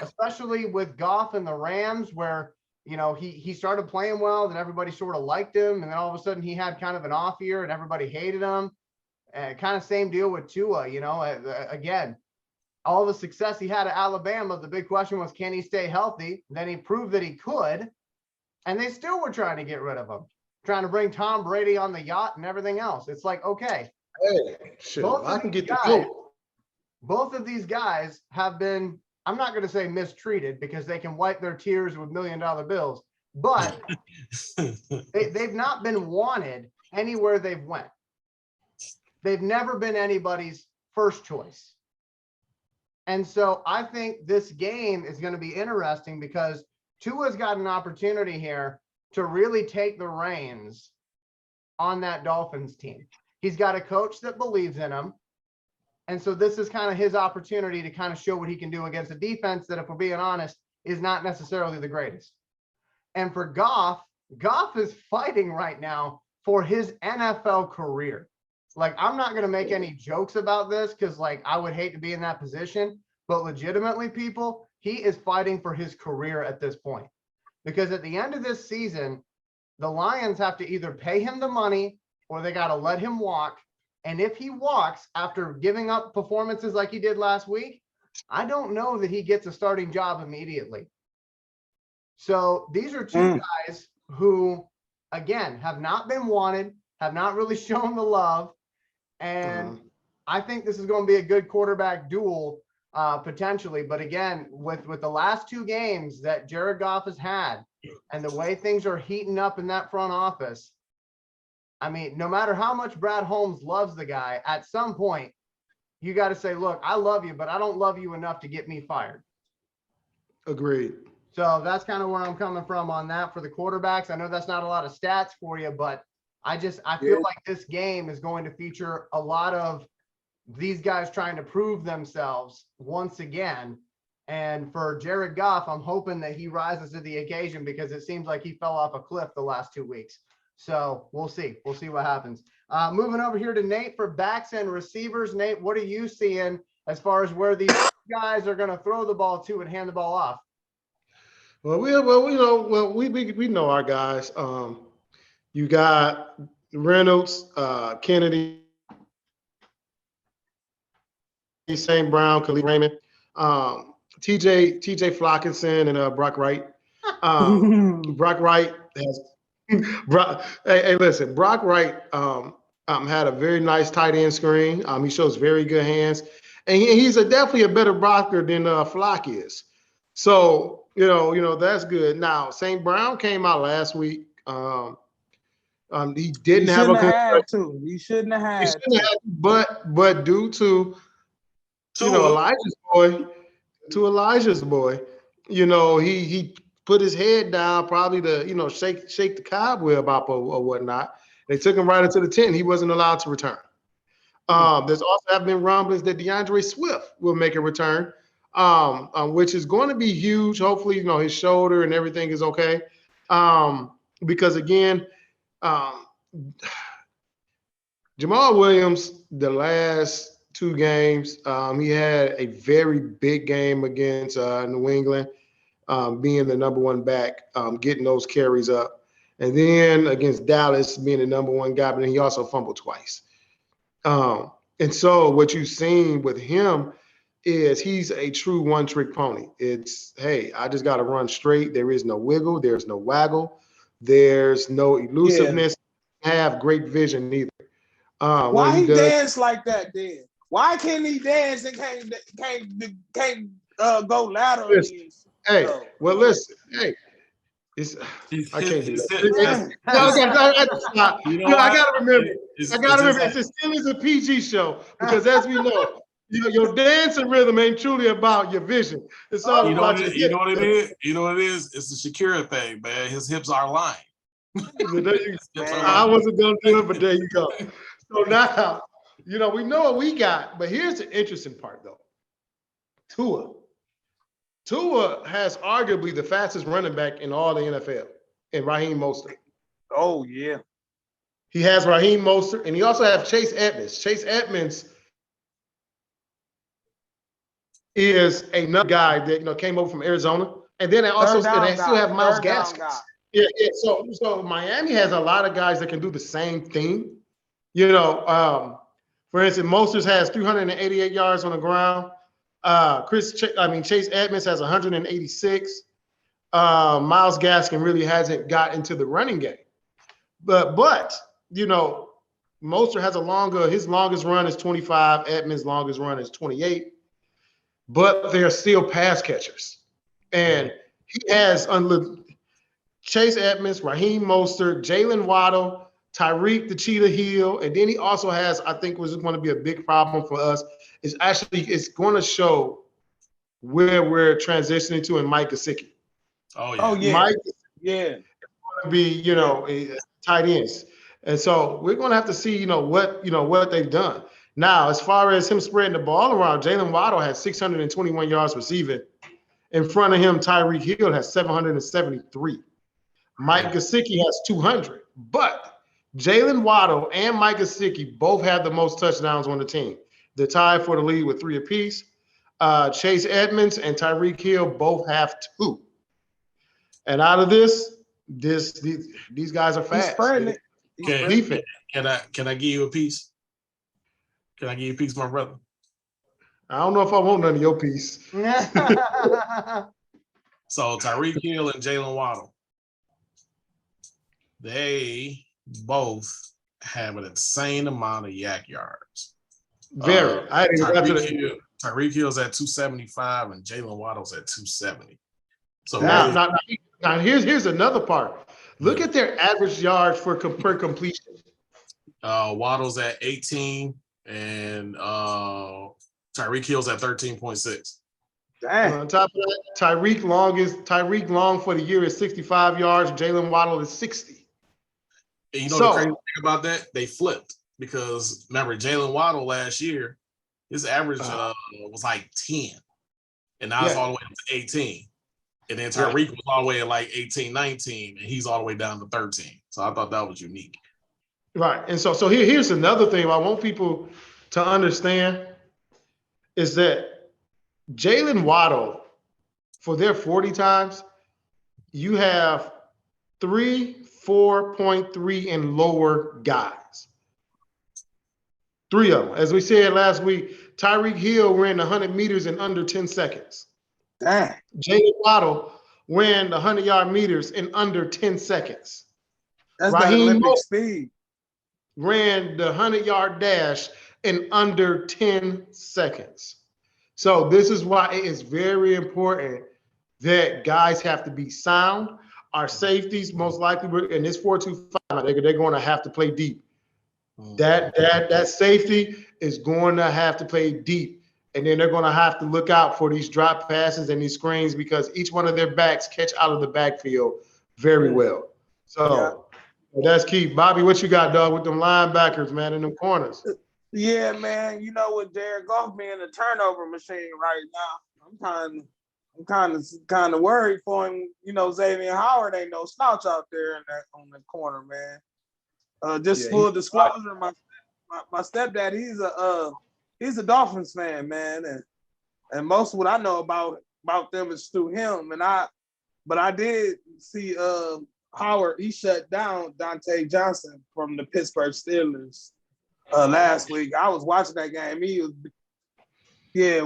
especially with Goff and the Rams, where, he started playing well, then everybody sort of liked him. And then all of a sudden he had kind of an off year and everybody hated him. Kind of same deal with Tua, again, all the success he had at Alabama. The big question was, can he stay healthy? Then he proved that he could. And they still were trying to get rid of him, trying to bring Tom Brady on the yacht and everything else. It's like, okay, Hey, shit, I can get the vote. Both of these guys have been, I'm not going to say mistreated because they can wipe their tears with $1 million bills, but they've not been wanted anywhere they've went. They've never been anybody's first choice. And so I think this game is going to be interesting because Tua's got an opportunity here to really take the reins on that Dolphins team. He's got a coach that believes in him. And so this is kind of his opportunity to kind of show what he can do against a defense that, if we're being honest, is not necessarily the greatest. And for Goff is fighting right now for his NFL career. Like, I'm not going to make any jokes about this because, I would hate to be in that position. But legitimately, people, he is fighting for his career at this point. Because at the end of this season, the Lions have to either pay him the money or they got to let him walk. And if he walks after giving up performances like he did last week, I don't know that he gets a starting job immediately. So these are two guys who, again, have not been wanted, have not really shown the love. And I think this is going to be a good quarterback duel potentially. But again, with the last 2 games that Jared Goff has had and the way things are heating up in that front office, I mean, no matter how much Brad Holmes loves the guy, at some point, you got to say, look, I love you, but I don't love you enough to get me fired. Agreed. So that's kind of where I'm coming from on that for the quarterbacks. I know that's not a lot of stats for you, but I feel like this game is going to feature a lot of these guys trying to prove themselves once again. And for Jared Goff, I'm hoping that he rises to the occasion because it seems like he fell off a cliff the last 2 weeks. So we'll see. We'll see what happens. Moving over here to Nate for backs and receivers. Nate, what are you seeing as far as where these guys are going to throw the ball to and hand the ball off? Well, we know our guys. You got Reynolds, Kennedy, St. Brown, Khalil Raymond, TJ Flockenson, and Brock Wright. Brock Wright has. Hey, listen, Brock Wright had a very nice tight end screen. He shows very good hands, and he's definitely a better blocker than Flock is. So that's good. Now St. Brown came out last week. He You didn't have shouldn't a have concussion. had to. You shouldn't have He had shouldn't to. have, but due to Tua. Elijah's boy, he put his head down probably to shake the cobweb up or whatnot. They took him right into the tent. He wasn't allowed to return. There's also have been rumblings that DeAndre Swift will make a return, which is going to be huge. Hopefully, his shoulder and everything is okay. Because again, um, Jamal Williams, the last two games, he had a very big game against New England, being the number one back, getting those carries up. And then against Dallas, being the number one guy, but then he also fumbled twice. And so what you've seen with him is he's a true one-trick pony. It's, hey, I just got to run straight. There is no wiggle. There's no waggle. There's no elusiveness. Have great vision either. When Why he he does, dance like that then? Why can't he dance and can't go laterally? hey, well, listen, hey, I can't do that. I gotta stop. I gotta remember. It's still is a PG show because, as we know, your dance and rhythm ain't truly about your vision. It's all about your hips. You know what it is? You know what it is? It's the Shakira thing, man. His hips are lying. I wasn't gonna do it, but there you go. So now, we know what we got, but here's the interesting part, though. Tua has arguably the fastest running back in all the NFL, and Raheem Mostert. Oh yeah. He has Raheem Mostert, and he also has Chase Edmonds. Chase Edmonds is another guy that came over from Arizona, and then they still have Miles Gaskins. Yeah. So Miami has a lot of guys that can do the same thing. For instance, Mostert has 388 yards on the ground. Chase Edmonds has 186. Miles Gaskin really hasn't got into the running game, but Mostert has his longest run is 25. Edmonds' longest run is 28, but they're still pass catchers, and he has Chase Edmonds, Raheem Mostert, Jalen Waddle, Tyreek the Cheetah Hill, and then he also has, I think, was going to be a big problem for us, is actually it's going to show where we're transitioning to in Mike Gesicki. Oh yeah. Mike is going to be, tight ends. And so we're going to have to see, what they've done. Now, as far as him spreading the ball around, Jalen Waddle has 621 yards receiving. In front of him, Tyreek Hill has 773. Mike Gesicki has 200. But Jalen Waddle and Mike Gesicki both have the most touchdowns on the team. They're tied for the lead with 3 apiece. Chase Edmonds and Tyreek Hill both have 2. And out of these guys are fast. Can I give you a piece? Can I give you a piece, my brother? I don't know if I want none of your piece. So Tyreek Hill and Jalen Waddle, they both have an insane amount of yak yards. Very. Tyreek Hill's at 275 and Jalen Waddle's at 270. So now here's another part. Look at their average yards per completion. Waddle's at 18 and Tyreek Hill's at 13.6. On top of that, Tyreek long for the year is 65 yards. Jalen Waddle is 60. And the crazy thing about that? They flipped because remember Jalen Waddle last year, his average was like 10, and now it's all the way up to 18. And then Tyreek was all the way at like 18, 19, and he's all the way down to 13. So I thought that was unique. Right. And so here's another thing I want people to understand is that Jalen Waddle, for their 40 times, you have 3, 4.3 and lower guys. 3 of them. As we said last week, Tyreek Hill ran 100 meters in under 10 seconds. Dang. Jalen Waddle ran the 100-yard meters in under 10 seconds. That's Raheem Olympic speed. Ran the 100-yard dash in under 10 seconds. So this is why it is very important that guys have to be sound. Our safeties most likely, in this 4-2-5, they're going to have to play deep. That safety is going to have to play deep. And then they're going to have to look out for these drop passes and these screens because each one of their backs catch out of the backfield very well. So that's key. Bobby, what you got, dog, with them linebackers, man, in them corners? Yeah, man. You know, with Jared Goff being a turnover machine right now, I'm kind of worried for him. You know, Xavier Howard ain't no slouch out there on the corner, man. Full disclosure, my stepdad, he's a Dolphins fan, man, and most of what I know about them is through him. But I did see Howard. He shut down Dante Johnson from the Pittsburgh Steelers last week. I was watching that game.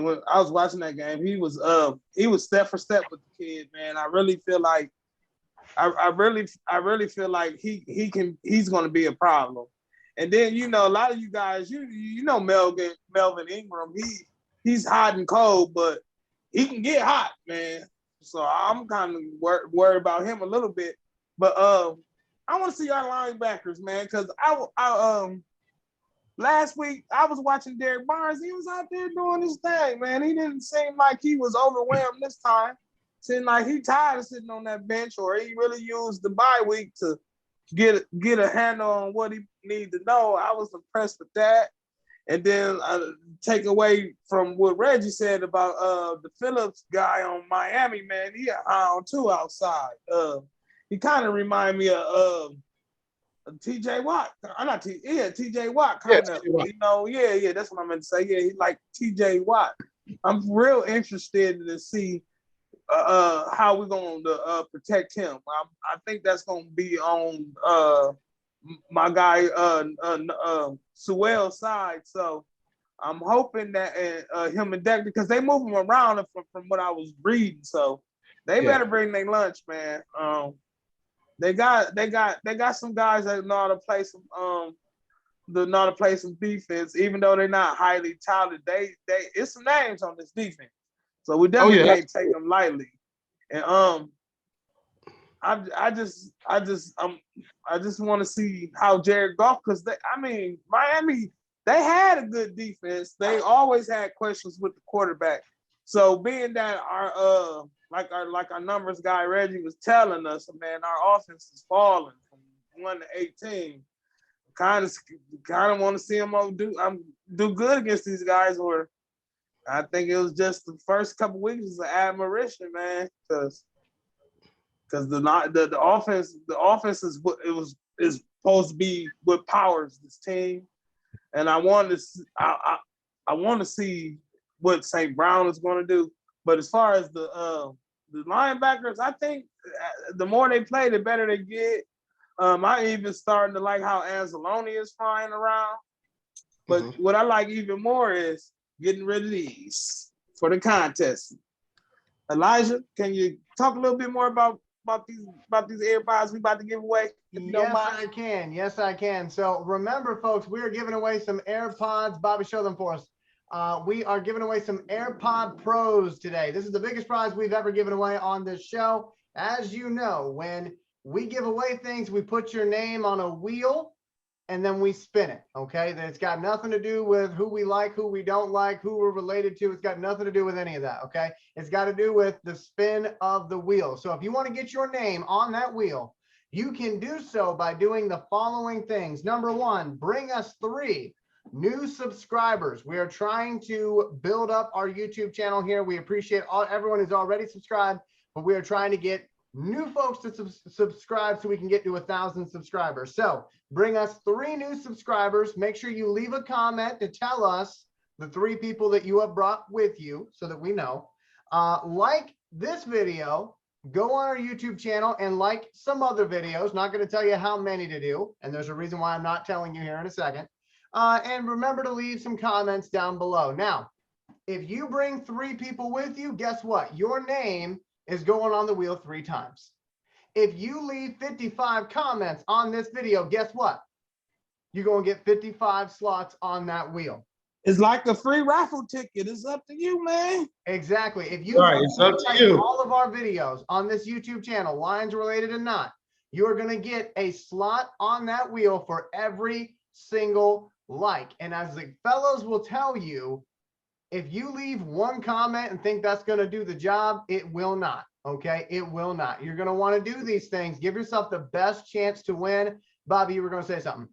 When I was watching that game, he was step for step with the kid, man. I really feel like feel like he's going to be a problem. And then, you know, a lot of you guys, you know Melvin Ingram, he's hot and cold, but he can get hot, man. So I'm kind of worried about him a little bit. But I want to see our linebackers, man, because I last week I was watching Derek Barnes. He was out there doing his thing, man. He didn't seem like he was overwhelmed this time. Seemed like he tired of sitting on that bench, or he really used the bye week to get a handle on what he needed to know. I was impressed with that. And then take away from what Reggie said about the Phillips guy on Miami, man. He on too outside. He kind of remind me of T.J. Watt. T.J. Watt kind of. You know, that's what I meant to say. Yeah, he like T.J. Watt. I'm real interested to see how we're going to protect him. I think that's going to be on my guy Sewell's side. So I'm hoping that him and Deck, because they move him around from what I was reading. So they better bring their lunch, man. They got some guys that know how to play some defense, even though they're not highly talented. They it's some names on this defense. So we definitely can't take them lightly. And I just want to see how Jared Goff, because Miami, they had a good defense. They always had questions with the quarterback. So being that our numbers guy Reggie was telling us, man, our offense is falling from 1 to 18. Kind of want to see them do good against these guys. Or I think it was just the first couple weeks was an admiration, man, because the offense is supposed to be what powers this team, and I want to see what St. Brown is going to do. But as far as the linebackers, I think the more they play, the better they get. I even starting to like how Anzalone is flying around. But what I like even more is getting rid of these for the contest. Elijah, can you talk a little bit more about these AirPods we about to give away? Yes, I can. So remember, folks, we are giving away some AirPods. Bobby, show them for us. We are giving away some AirPod Pros today. This is the biggest prize we've ever given away on this show. As you know, when we give away things, we put your name on a wheel and then we spin it, okay? It's got nothing to do with who we like, who we don't like, who we're related to. It's got nothing to do with any of that, okay? It's got to do with the spin of the wheel. So if you want to get your name on that wheel, you can do so by doing the following things. Number one, bring us 3 new subscribers. We are trying to build up our YouTube channel here. We appreciate everyone who's already subscribed, but we are trying to get new folks to subscribe so we can get to 1,000 subscribers. So bring us 3 new subscribers. Make sure you leave a comment to tell us the 3 people that you have brought with you so that we know. Like this video, go on our YouTube channel and like some other videos. Not going to tell you how many to do, and there's a reason why I'm not telling you here in a second. And remember to leave some comments down below. Now, if you bring 3 people with you, guess what? Your name is going on the wheel 3 times. If you leave 55 comments on this video, guess what? You're going to get 55 slots on that wheel. It's like a free raffle ticket. It's up to you, man. Exactly. If you It's up to you. all of our videos on this YouTube channel, Lions related and not, you are going to get a slot on that wheel for every single like. And as the fellows will tell you, if you leave one comment and think that's going to do the job, it will not. Okay, it will not. You're going to want to do these things. Give yourself the best chance to win. Bobby, you were going to say something.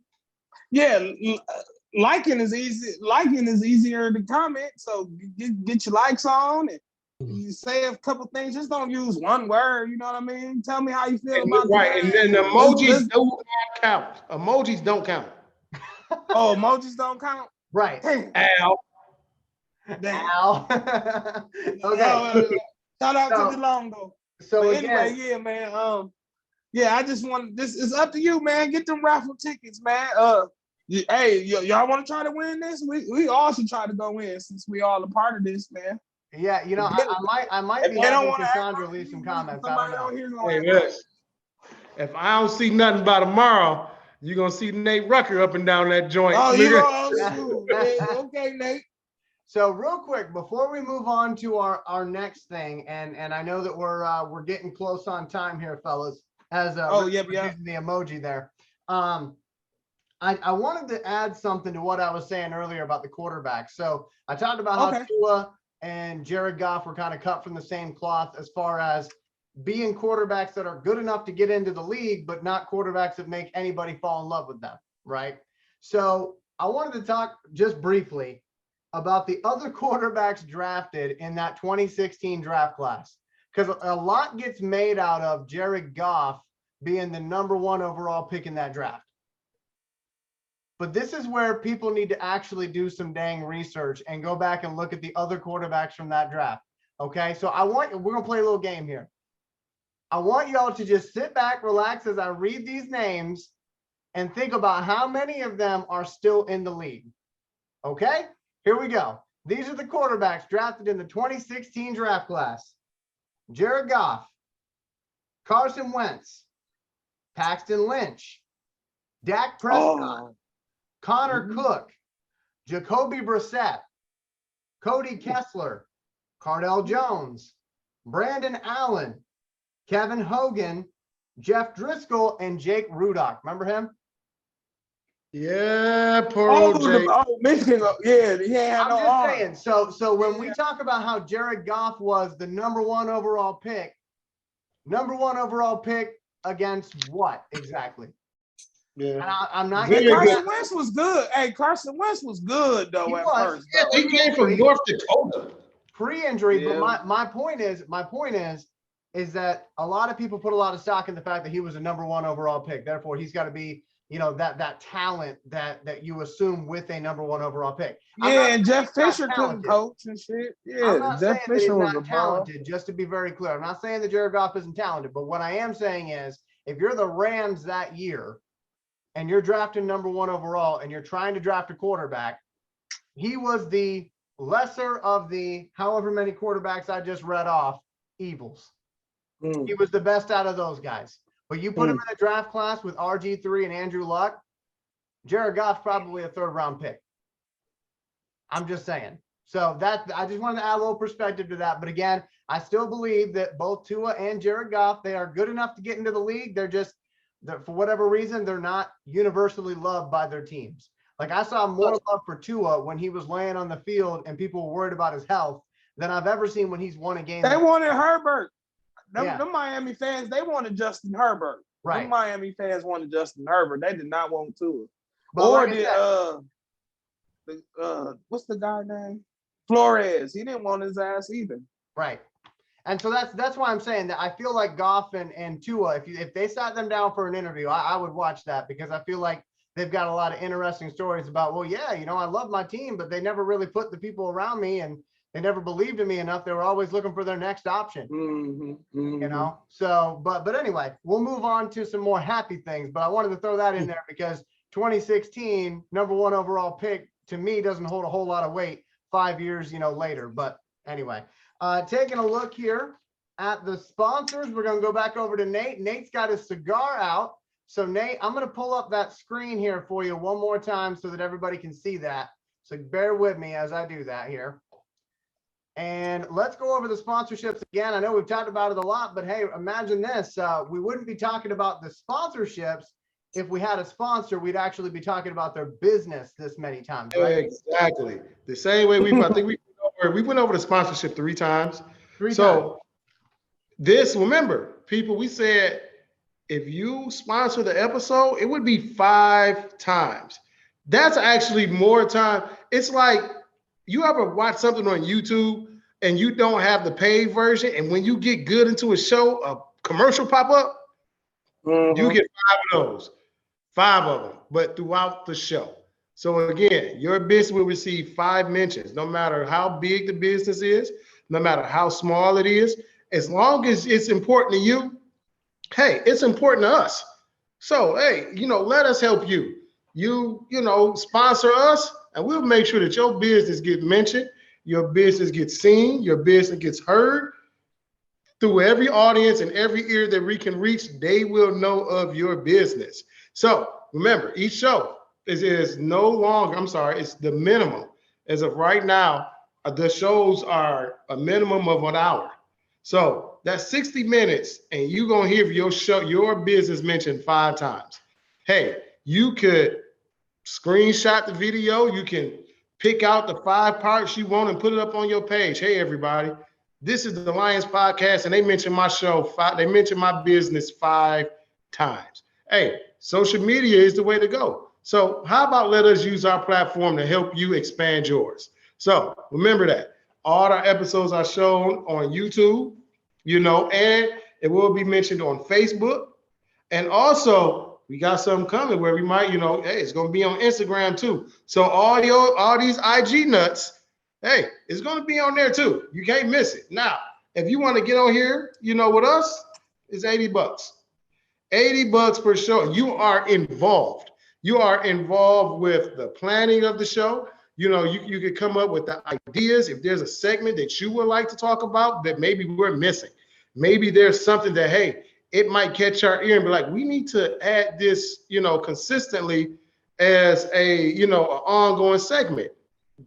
Yeah, liking is easy. Liking is easier than comment. So get your likes on and you say a couple things. Just don't use one word. You know what I mean? Tell me how you feel about right. And then emojis do not count. Emojis don't count. Oh, emojis don't count. Right. Ow. Ow. Okay. Shout out to the Longo. So but again, anyway, yeah, man. Yeah, I just want this. It's up to you, man. Get them raffle tickets, man. Hey, y'all want to try to win this? We all should try to go in since we all a part of this, man. Yeah, you know, I might be having Cassandra leave some comments. I don't know. Hey, yes. If I don't see nothing by tomorrow, you're gonna see Nate Rucker up and down that joint. Oh, you okay, Nate? So real quick, before we move on to our next thing, and I know that we're getting close on time here, fellas. As using the emoji there. I wanted to add something to what I was saying earlier about the quarterback. So I talked about how Tua and Jared Goff were kind of cut from the same cloth as far as being quarterbacks that are good enough to get into the league, but not quarterbacks that make anybody fall in love with them, right? So I wanted to talk just briefly about the other quarterbacks drafted in that 2016 draft class, because a lot gets made out of Jared Goff being the #1 overall pick in that draft. But this is where people need to actually do some dang research and go back and look at the other quarterbacks from that draft. Okay, so we're going to play a little game here. I want y'all to just sit back, relax as I read these names and think about how many of them are still in the league. Okay, here we go. These are the quarterbacks drafted in the 2016 draft class. Jared Goff, Carson Wentz, Paxton Lynch, Dak Prescott, Connor Cook, Jacoby Brissett, Cody Kessler, Cardell Jones, Brandon Allen, Kevin Hogan, Jeff Driscoll, and Jake Rudock. Remember him? Yeah, poor old Jake. Michigan. Yeah, he ain't had no arm. I'm just saying. So when we talk about how Jared Goff was the #1 overall pick, #1 overall pick against what exactly? Yeah, and I'm not. Carson Wentz was good. Hey, Carson Wentz was good though at first. Yeah, he came from North Dakota. Pre-injury, but my point is that a lot of people put a lot of stock in the fact that he was a #1 overall pick. Therefore, he's got to be, you know, that talent that you assume with a #1 overall pick. And Jeff Fisher couldn't coach and shit. Yeah, I'm not Jeff saying Fisher that he's was not talented. Just to be very clear, I'm not saying that Jared Goff isn't talented, but what I am saying is, if you're the Rams that year and you're drafting #1 overall and you're trying to draft a quarterback, he was the lesser of the however many quarterbacks I just read off evils. He was the best out of those guys. But you put him in a draft class with RG3 and Andrew Luck, Jared Goff's probably a 3rd-round pick. I'm just saying. So I just wanted to add a little perspective to that. But again, I still believe that both Tua and Jared Goff, they are good enough to get into the league. For whatever reason, they're not universally loved by their teams. Like, I saw more love for Tua when he was laying on the field and people were worried about his health than I've ever seen when he's won a game. They wanted Herbert. Them Miami fans, they wanted Justin Herbert. Right. Them Miami fans wanted Justin Herbert. They did not want Tua. But or like what's the guy name? Flores. He didn't want his ass either. Right. And so that's why I'm saying that I feel like Goff and Tua, if they sat them down for an interview, I would watch that, because I feel like they've got a lot of interesting stories about, well, yeah, you know, I love my team, but they never really put the people around me, and they never believed in me enough. They were always looking for their next option, you know? So, but anyway, we'll move on to some more happy things, but I wanted to throw that in there because 2016 #1 overall pick to me doesn't hold a whole lot of weight 5 years, you know, later. But anyway, taking a look here at the sponsors, we're going to go back over to Nate. Nate's got his cigar out. So Nate, I'm going to pull up that screen here for you one more time so that everybody can see that. So bear with me as I do that here. And let's go over the sponsorships again. I know we've talked about it a lot, but hey, imagine this. We wouldn't be talking about the sponsorships if we had a sponsor. We'd actually be talking about their business this many times, right? Exactly. The same way I think we went over the sponsorship 3 times. Three times. So remember, people, we said if you sponsor the episode, it would be 5 times. That's actually more time. It's like, you ever watch something on YouTube and you don't have the paid version, and when you get good into a show, a commercial pop up, you get 5 of those, 5 of them, but throughout the show. So again, your business will receive 5 mentions, no matter how big the business is, no matter how small it is, as long as it's important to you. Hey, it's important to us. So, hey, let us help you. You sponsor us, and we'll make sure that your business gets mentioned, your business gets seen, your business gets heard through every audience and every ear that we can reach. They will know of your business. So remember, each show is no longer, it's the minimum. As of right now, the shows are a minimum of 1 hour. So that's 60 minutes, and you're going to hear your business mentioned 5 times. Hey, you could screenshot the video. You can pick out the 5 parts you want and put it up on your page. Hey, everybody, this is the Lions Podcast, and they mentioned my show. They mentioned my business 5 times. Hey, social media is the way to go. So how about let us use our platform to help you expand yours? So remember that all our episodes are shown on YouTube, and it will be mentioned on Facebook. And also, we got something coming where we might, hey, it's going to be on Instagram too. So all these IG nuts, hey, it's going to be on there too. You can't miss it. Now, if you want to get on here, with us, it's $80. $80 per show. You are involved. You are involved with the planning of the show. You could come up with the ideas. If there's a segment that you would like to talk about that maybe we're missing, maybe there's something that, hey, it might catch our ear and be like, we need to add this, consistently as a, an ongoing segment.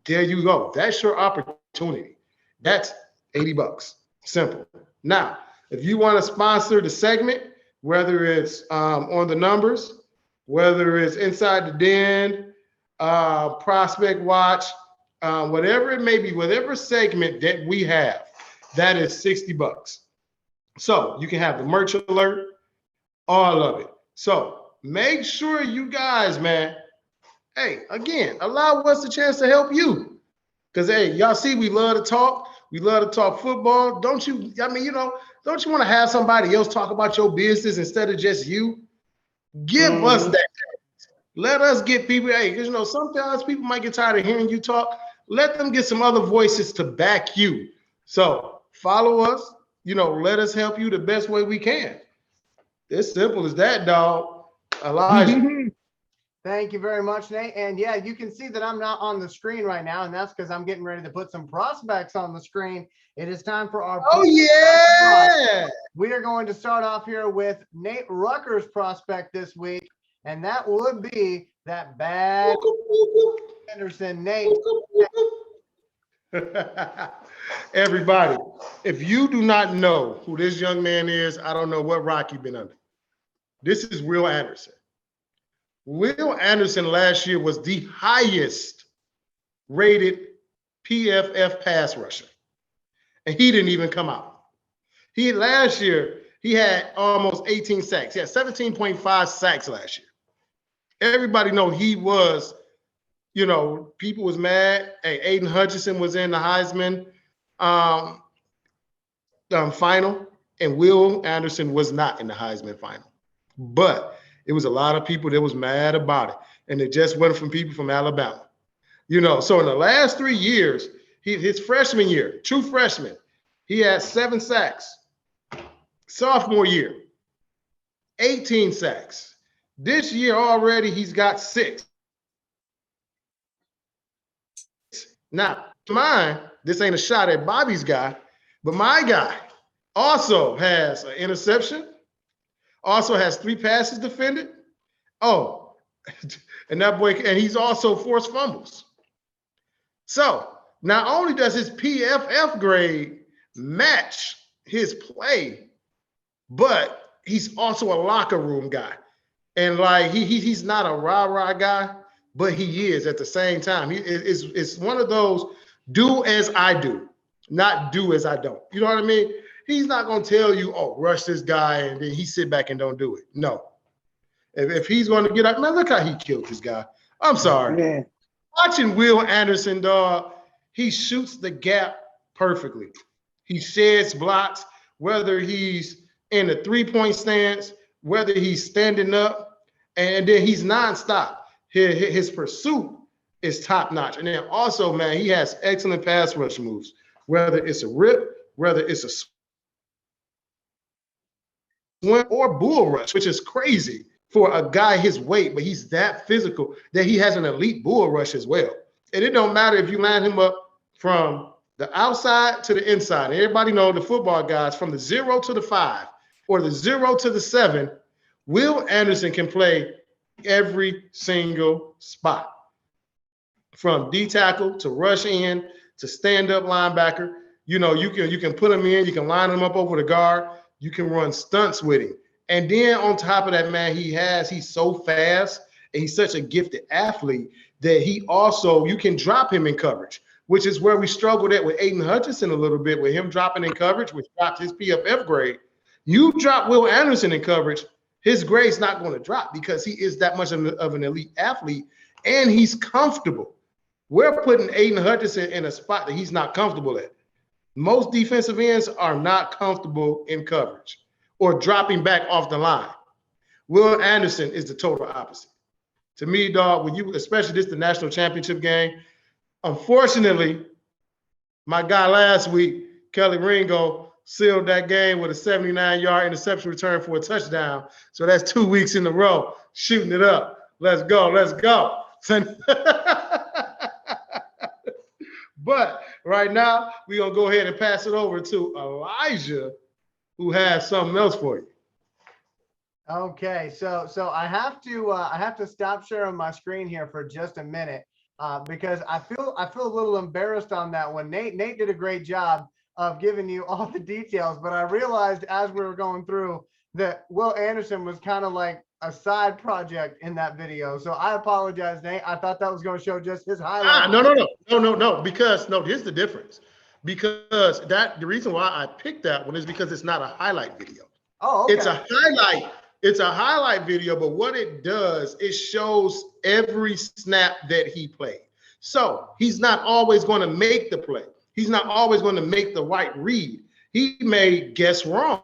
There you go. That's your opportunity. That's $80. Simple. Now, if you want to sponsor the segment, whether it's on the numbers, whether it's Inside the Den, Prospect Watch, whatever it may be, whatever segment that we have, that is $60. So you can have the merch alert, all of it. So make sure you guys, man, hey, again, allow us the chance to help you. Because, hey, y'all see, we love to talk. We love to talk football. Don't you want to have somebody else talk about your business instead of just you? Give us that. Let us get people, hey, because, sometimes people might get tired of hearing you talk. Let them get some other voices to back you. So follow us. Let us help you the best way we can. It's simple as that, dog. Elijah. Thank you very much, Nate. And yeah, you can see that I'm not on the screen right now, and that's because I'm getting ready to put some prospects on the screen. It is time for our We are going to start off here with Nate Rucker's prospect this week, and that would be that bad Anderson. Nate. Everybody, if you do not know who this young man is, I don't know what rock you've been under. This is Will Anderson. Will Anderson last year was the highest rated PFF pass rusher, and he didn't even come out. Last year, he had almost 18 sacks. He had 17.5 sacks last year. Everybody know he was, people was mad. Hey, Aiden Hutchinson was in the Heisman final, and Will Anderson was not in the Heisman final. But it was a lot of people that was mad about it, and it just went from people from Alabama. So in the last 3 years, his freshman year, true freshman, he had 7 sacks. Sophomore year, 18 sacks. This year already, he's got 6. Now, mine, this ain't a shot at Bobby's guy, but my guy also has an interception, also has 3 passes defended. Oh, and that boy, and he's also forced fumbles. So not only does his PFF grade match his play, but he's also a locker room guy. And like he's not a rah-rah guy, but he is at the same time. It's one of those do as I do, not do as I don't. You know what I mean? He's not gonna tell you, oh, rush this guy, and then he sit back and don't do it. No. If he's going to get up, man, look how he killed this guy. I'm sorry. Yeah. Watching Will Anderson, dog, he shoots the gap perfectly. He sheds blocks, whether he's in the three-point stance, whether he's standing up, and then he's nonstop. His pursuit is top-notch. And then also, man, he has excellent pass rush moves, whether it's a rip, whether it's a swim or bull rush, which is crazy for a guy his weight, but he's that physical that he has an elite bull rush as well. And it don't matter if you line him up from the outside to the inside. Everybody know the football guys from the 0 to the 5 or the 0 to the 7. Will Anderson can play every single spot, from D tackle to rush in to stand up linebacker. You know, you can put him in, you can line him up over the guard, you can run stunts with him. And then on top of that, man, he's so fast and he's such a gifted athlete that you can drop him in coverage, which is where we struggled at with Aiden Hutchinson a little bit, with him dropping in coverage, which dropped his PFF grade. You drop Will Anderson in coverage, his grade's not going to drop because he is that much of an elite athlete and he's comfortable. We're putting Aiden Hutchinson in a spot that he's not comfortable at. Most defensive ends are not comfortable in coverage or dropping back off the line. Will Anderson is the total opposite. To me, dog, especially this the national championship game, unfortunately, my guy last week, Kelly Ringo, sealed that game with a 79-yard interception return for a touchdown. So that's 2 weeks in a row, shooting it up. Let's go, let's go. But right now, we're going to go ahead and pass it over to Elijah, who has something else for you. Okay, so I have to stop sharing my screen here for just a minute because I feel a little embarrassed on that one. Nate did a great job of giving you all the details, but I realized as we were going through that Will Anderson was kind of like a side project in that video. So I apologize, Nate. I thought that was going to show just his highlights. No. Because here's the difference. Because the reason why I picked that one is because it's not a highlight video. Oh, okay. It's a highlight. It's a highlight video, but what it does, it shows every snap that he played. So he's not always going to make the play. He's not always going to make the right read. He may guess wrong.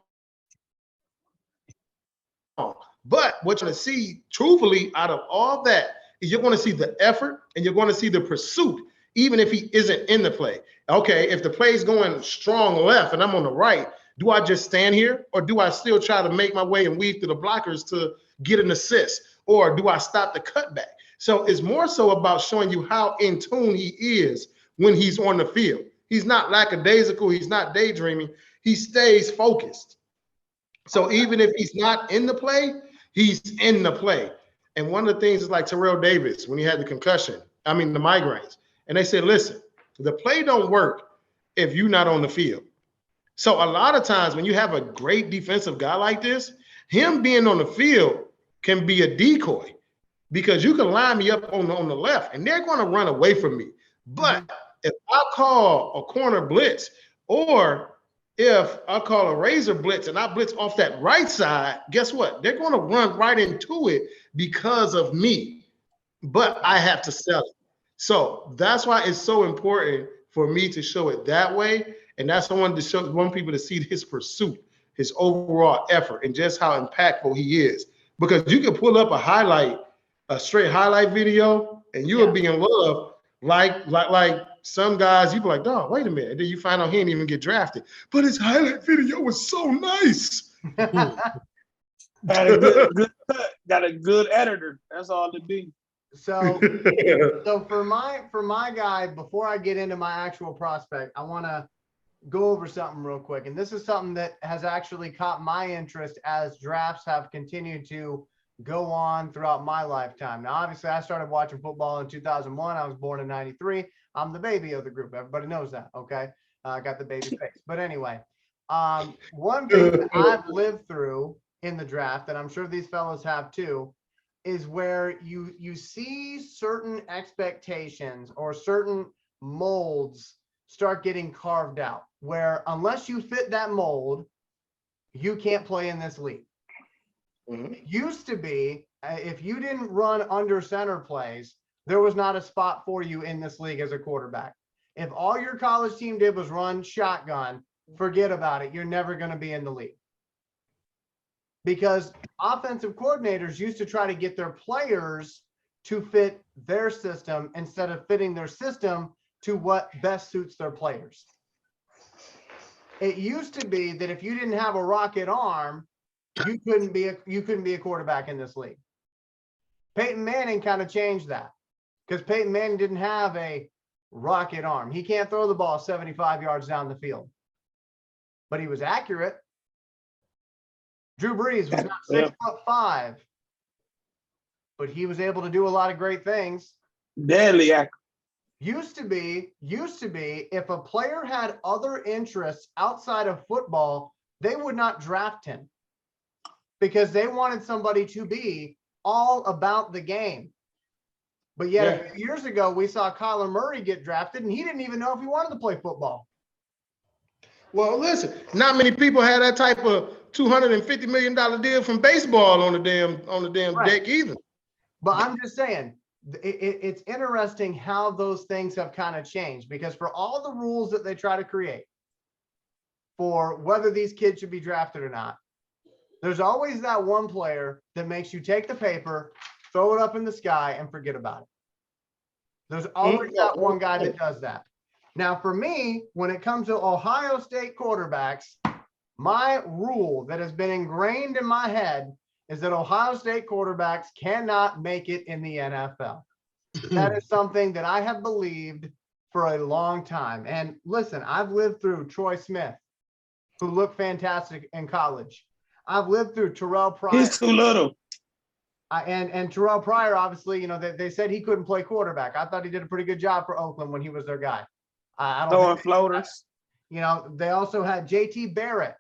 But what you're going to see, truthfully, out of all that, is you're going to see the effort and you're going to see the pursuit, even if he isn't in the play. Okay, if the play's going strong left and I'm on the right, do I just stand here or do I still try to make my way and weave through the blockers to get an assist? Or do I stop the cutback? So it's more so about showing you how in tune he is when he's on the field. He's not lackadaisical. He's not daydreaming. He stays focused. So even if he's not in the play, he's in the play. And one of the things is like Terrell Davis, when he had the migraines. And they said, listen, the play don't work if you're not on the field. So a lot of times when you have a great defensive guy like this, him being on the field can be a decoy because you can line me up on the left and they're going to run away from me. But if I call a corner blitz or if I call a razor blitz and I blitz off that right side, guess what? They're going to run right into it because of me, but I have to sell it. So that's why it's so important for me to show it that way. And that's what I wanted to want people to see his pursuit, his overall effort, and just how impactful he is. Because you can pull up a straight highlight video, and you will be in love. Like some guys, you be like, dog, wait a minute. And then you find out he didn't even get drafted. But his highlight video was so nice. Got a good cut. Got a good editor. That's all it be. So for my guy, before I get into my actual prospect, I want to go over something real quick. And this is something that has actually caught my interest as drafts have continued to go on throughout my lifetime. Now, obviously, I started watching football in 2001. I was born in 93. I'm the baby of the group. Everybody knows that. Okay. I got the baby face. But anyway, one thing that I've lived through in the draft, and I'm sure these fellows have too, is where you see certain expectations or certain molds start getting carved out, where unless you fit that mold, you can't play in this league. It used to be, if you didn't run under center plays, there was not a spot for you in this league as a quarterback. If all your college team did was run shotgun, forget about it. You're never going to be in the league. Because offensive coordinators used to try to get their players to fit their system instead of fitting their system to what best suits their players. It used to be that if you didn't have a rocket arm, you couldn't be a quarterback in this league. Peyton Manning kind of changed that, because Peyton Manning didn't have a rocket arm. He can't throw the ball 75 yards down the field, but he was accurate. Drew Brees was not 6'5", but he was able to do a lot of great things. Deadly accurate. Used to be, if a player had other interests outside of football, they would not draft him because they wanted somebody to be all about the game. But yet a few years ago, we saw Kyler Murray get drafted, and he didn't even know if he wanted to play football. Well, listen, not many people had that type of $250 million deal from baseball on the damn deck either. But I'm just saying, it's interesting how those things have kind of changed, because for all the rules that they try to create for whether these kids should be drafted or not, there's always that one player that makes you take the paper, throw it up in the sky, and forget about it. There's always that one guy that does that. Now, for me, when it comes to Ohio State quarterbacks, my rule that has been ingrained in my head is that Ohio State quarterbacks cannot make it in the NFL. That is something that I have believed for a long time. And listen, I've lived through Troy Smith, who looked fantastic in college. I've lived through Terrell Pryor. He's too little. And Terrell Pryor, obviously, you know, they said he couldn't play quarterback. I thought he did a pretty good job for Oakland when he was their guy. I don't Throwing floaters. You know, they also had JT Barrett,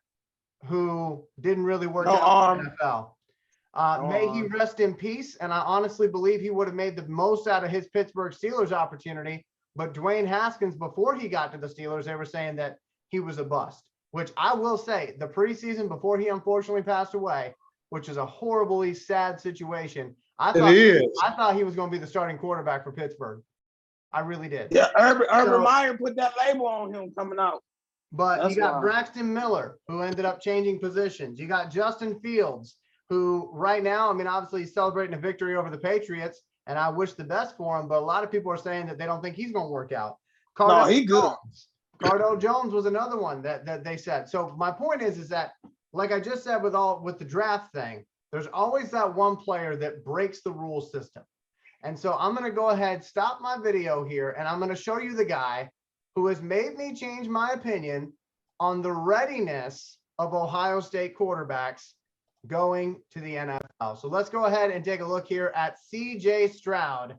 who didn't really work out in the NFL. May he rest in peace. And I honestly believe he would have made the most out of his Pittsburgh Steelers opportunity. But Dwayne Haskins, before he got to the Steelers, they were saying that he was a bust, which I will say the preseason before he unfortunately passed away, which is a horribly sad situation. I thought he was going to be the starting quarterback for Pittsburgh. I really did. Yeah, Urban Meyer put that label on him coming out. But you got Braxton Miller, who ended up changing positions. You got Justin Fields, who right now, I mean, obviously he's celebrating a victory over the Patriots, and I wish the best for him, but a lot of people are saying that they don't think he's going to work out. Cardell Jones was another one that they said. So my point is that, like I just said with the draft thing, there's always that one player that breaks the rule system. And so I'm going to go ahead, stop my video here, and I'm going to show you the guy who has made me change my opinion on the readiness of Ohio State quarterbacks going to the NFL. So let's go ahead and take a look here at C.J. Stroud,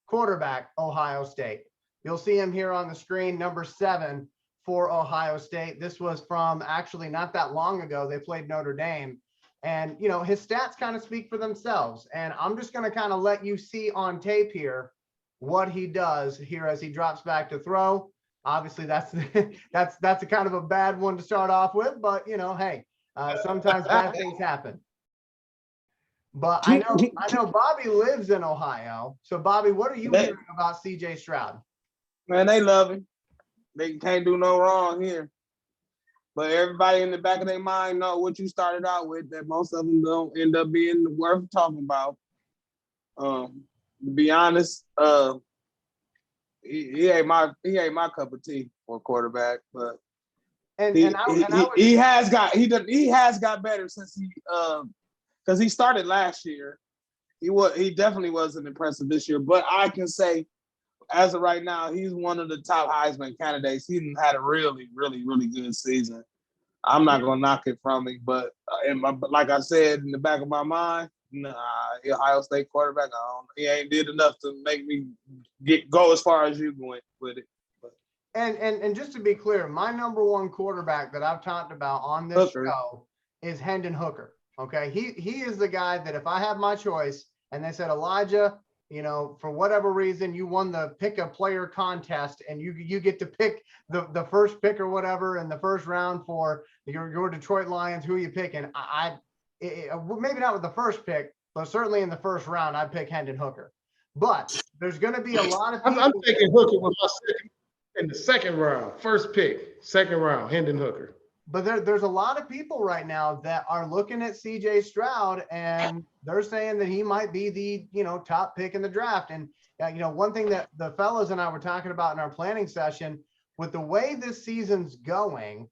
quarterback, Ohio State. You'll see him here on the screen, number 7 for Ohio State. This was from actually not that long ago. They played Notre Dame. And, you know, his stats kind of speak for themselves. And I'm just going to kind of let you see on tape here what he does here as he drops back to throw. Obviously, that's a kind of a bad one to start off with. But, you know, hey, sometimes bad things happen. But I know Bobby lives in Ohio. So, Bobby, what are you hearing about C.J. Stroud? Man, they love him. They can't do no wrong here. But everybody in the back of their mind know what you started out with, that most of them don't end up being worth talking about. To be honest, he ain't my cup of tea for a quarterback, but he has got better since because he started last year. He definitely wasn't impressive this year, but I can say, as of right now, he's one of the top Heisman candidates. He had a really, really, really good season. I'm not going to knock it from him, but like I said, in the back of my mind, nah, Ohio State quarterback. He ain't did enough to make me go as far as you went with it. But. And just to be clear, my number one quarterback that I've talked about on this show is Hendon Hooker. Okay, he is the guy that if I have my choice, and they said, Elijah, you know, for whatever reason, you won the pick a player contest and you get to pick the first pick or whatever in the first round for your Detroit Lions, who are you picking? Maybe not with the first pick, but certainly in the first round, I'd pick Hendon Hooker. But there's going to be a lot of people. I'm taking Hooker with my second in the second round. First pick, second round, Hendon Hooker. But there's a lot of people right now that are looking at CJ Stroud and they're saying that he might be the, you know, top pick in the draft. And, you know, one thing that the fellas and I were talking about in our planning session, with the way this season's going,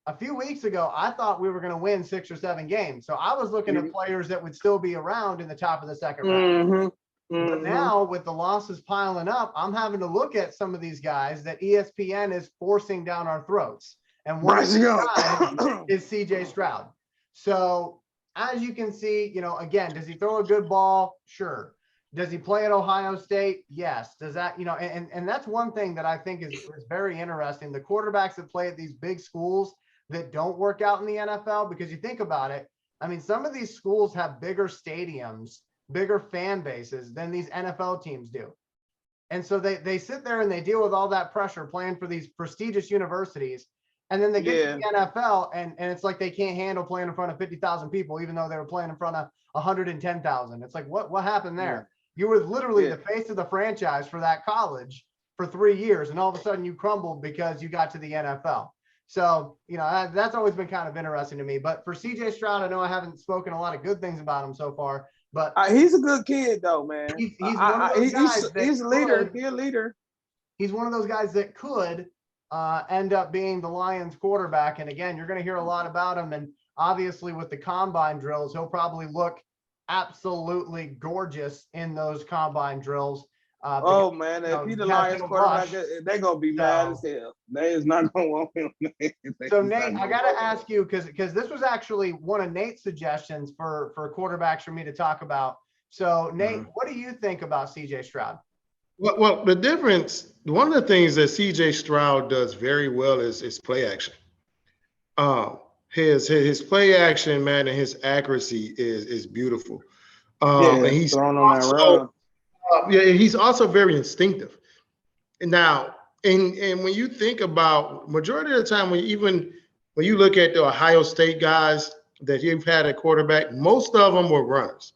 a few weeks ago, I thought we were going to win 6 or 7 games. So I was looking at players that would still be around in the top of the second round. But now with the losses piling up, I'm having to look at some of these guys that ESPN is forcing down our throats. And one of these guys is CJ Stroud. So as you can see, you know, again, does he throw a good ball? Sure. Does he play at Ohio State? Yes. Does that, you know, and that's one thing that I think is very interesting. The quarterbacks that play at these big schools that don't work out in the NFL, because you think about it, I mean, some of these schools have bigger stadiums, bigger fan bases than these NFL teams do. And so they sit there and they deal with all that pressure playing for these prestigious universities. And then they get to the NFL and it's like they can't handle playing in front of 50,000 people, even though they were playing in front of 110,000. It's like, what happened there? You were literally the face of the franchise for that college for 3 years. And all of a sudden you crumbled because you got to the NFL. So, you know, that's always been kind of interesting to me. But for CJ Stroud, I know I haven't spoken a lot of good things about him so far, but he's a good kid though, man. He's one of those guys he's a leader. He's a leader. He's one of those guys that could end up being the Lions quarterback. And again, you're going to hear a lot about him. And obviously with the combine drills, he'll probably look absolutely gorgeous in those combine drills. Because, man, if he's the Lions quarterback, they're going to be mad as hell. They is not going to want him. So Nate, I got to ask you, because this was actually one of Nate's suggestions for quarterbacks for me to talk about. So Nate, what do you think about CJ Stroud? Well, the difference, one of the things that CJ Stroud does very well is play action. His play action, man, and his accuracy is beautiful. And he's throwing on that run. He's also very instinctive. Now, and when you think about majority of the time, when you look at the Ohio State guys that you've had at quarterback, most of them were runners,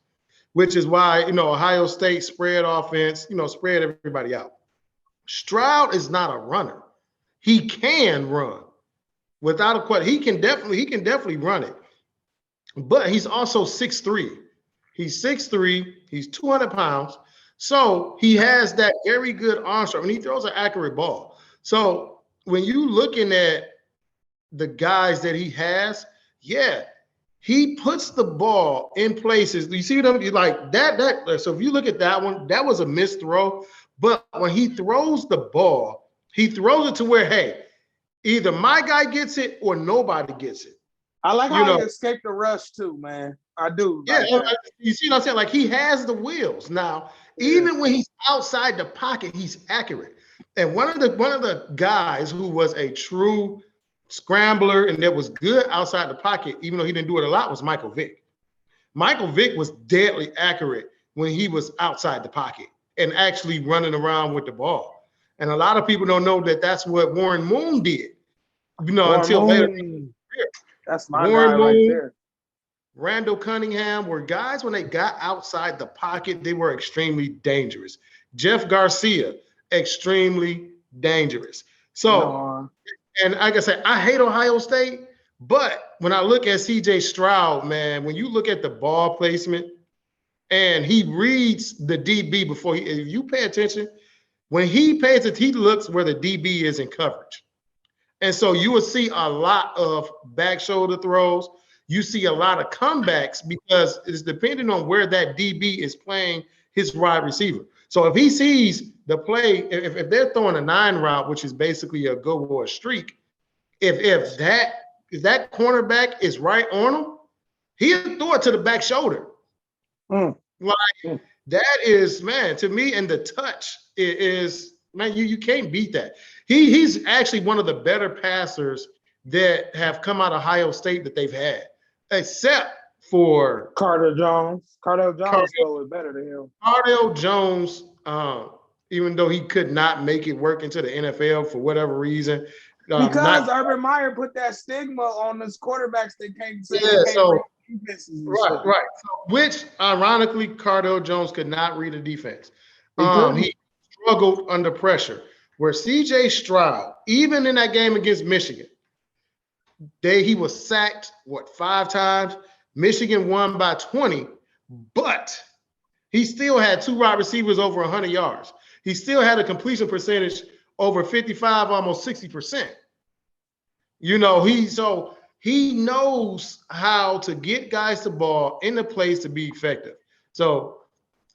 which is why, you know, Ohio State spread offense, you know, spread everybody out. Stroud is not a runner. He can run without a question. He can definitely run it, but he's also 6'3". He's 6'3". He's 200 pounds. So he has that very good arm strength, and he throws an accurate ball. So when you looking at the guys that he has, he puts the ball in places. You see them, you like that. So if you look at that one, that was a missed throw. But when he throws the ball, he throws it to where, hey, either my guy gets it or nobody gets it. I like how he escaped the rush too, man. I do. Yeah, you see what I'm saying? Like he has the wheels. Now, even when he's outside the pocket, he's accurate. And one of the guys who was a true scrambler and that was good outside the pocket, even though he didn't do it a lot, was Michael Vick. Michael Vick was deadly accurate when he was outside the pocket and actually running around with the ball. And a lot of people don't know that that's what Warren Moon did, you know, until later. That's my guy right there. Randall Cunningham were guys when they got outside the pocket, they were extremely dangerous. Jeff Garcia, extremely dangerous. So, and like I said, I hate Ohio State, but when I look at CJ Stroud, man, when you look at the ball placement and he reads the DB before if you pay attention, when he pays attention, he looks where the DB is in coverage. And so you will see a lot of back shoulder throws. You see a lot of comebacks because it's depending on where that DB is playing his wide receiver. So if he sees the play, if they're throwing a 9 route, which is basically a go or a streak, if that cornerback is right on him, he'll throw it to the back shoulder. Like that is, man, to me, and the touch is, man, you can't beat that. He's actually one of the better passers that have come out of Ohio State that they've had, except for Cardell Jones. Cardell Jones was better than him. Cardell Jones, even though he could not make it work into the NFL for whatever reason. Because Urban Meyer put that stigma on those quarterbacks that can't say defenses. Right. So, which, ironically, Cardell Jones could not read a defense. He struggled under pressure. Where C.J. Stroud, even in that game against Michigan, he was sacked, 5 times? Michigan won by 20, but he still had 2 wide receivers over 100 yards. He still had a completion percentage over 55, almost 60%. You know, he knows how to get guys the ball in the place to be effective. So,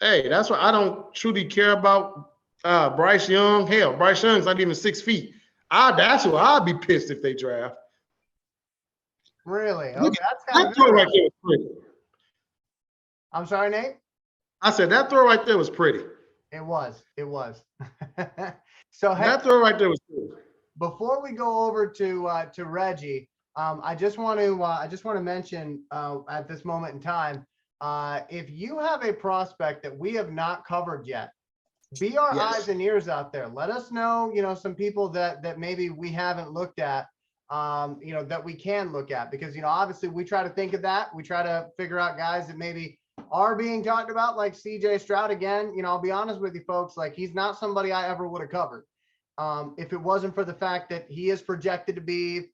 hey, that's why I don't truly care about Bryce Young. Hell, Bryce Young's not even 6 feet. That's who I'd be pissed if they draft. Really? Okay, that's that throw right there was pretty. I'm sorry, Nate? I said that throw right there was pretty. It was. So that throw right there was pretty. Before we go over to Reggie, I just want to mention at this moment in time, if you have a prospect that we have not covered yet, be our eyes and ears out there. Let us know, some people that maybe we haven't looked at, that we can look at, because, obviously we try to think of that. We try to figure out guys that maybe are being talked about, like CJ Stroud. Again, I'll be honest with you folks, like he's not somebody I ever would have covered. If it wasn't for the fact that he is projected to be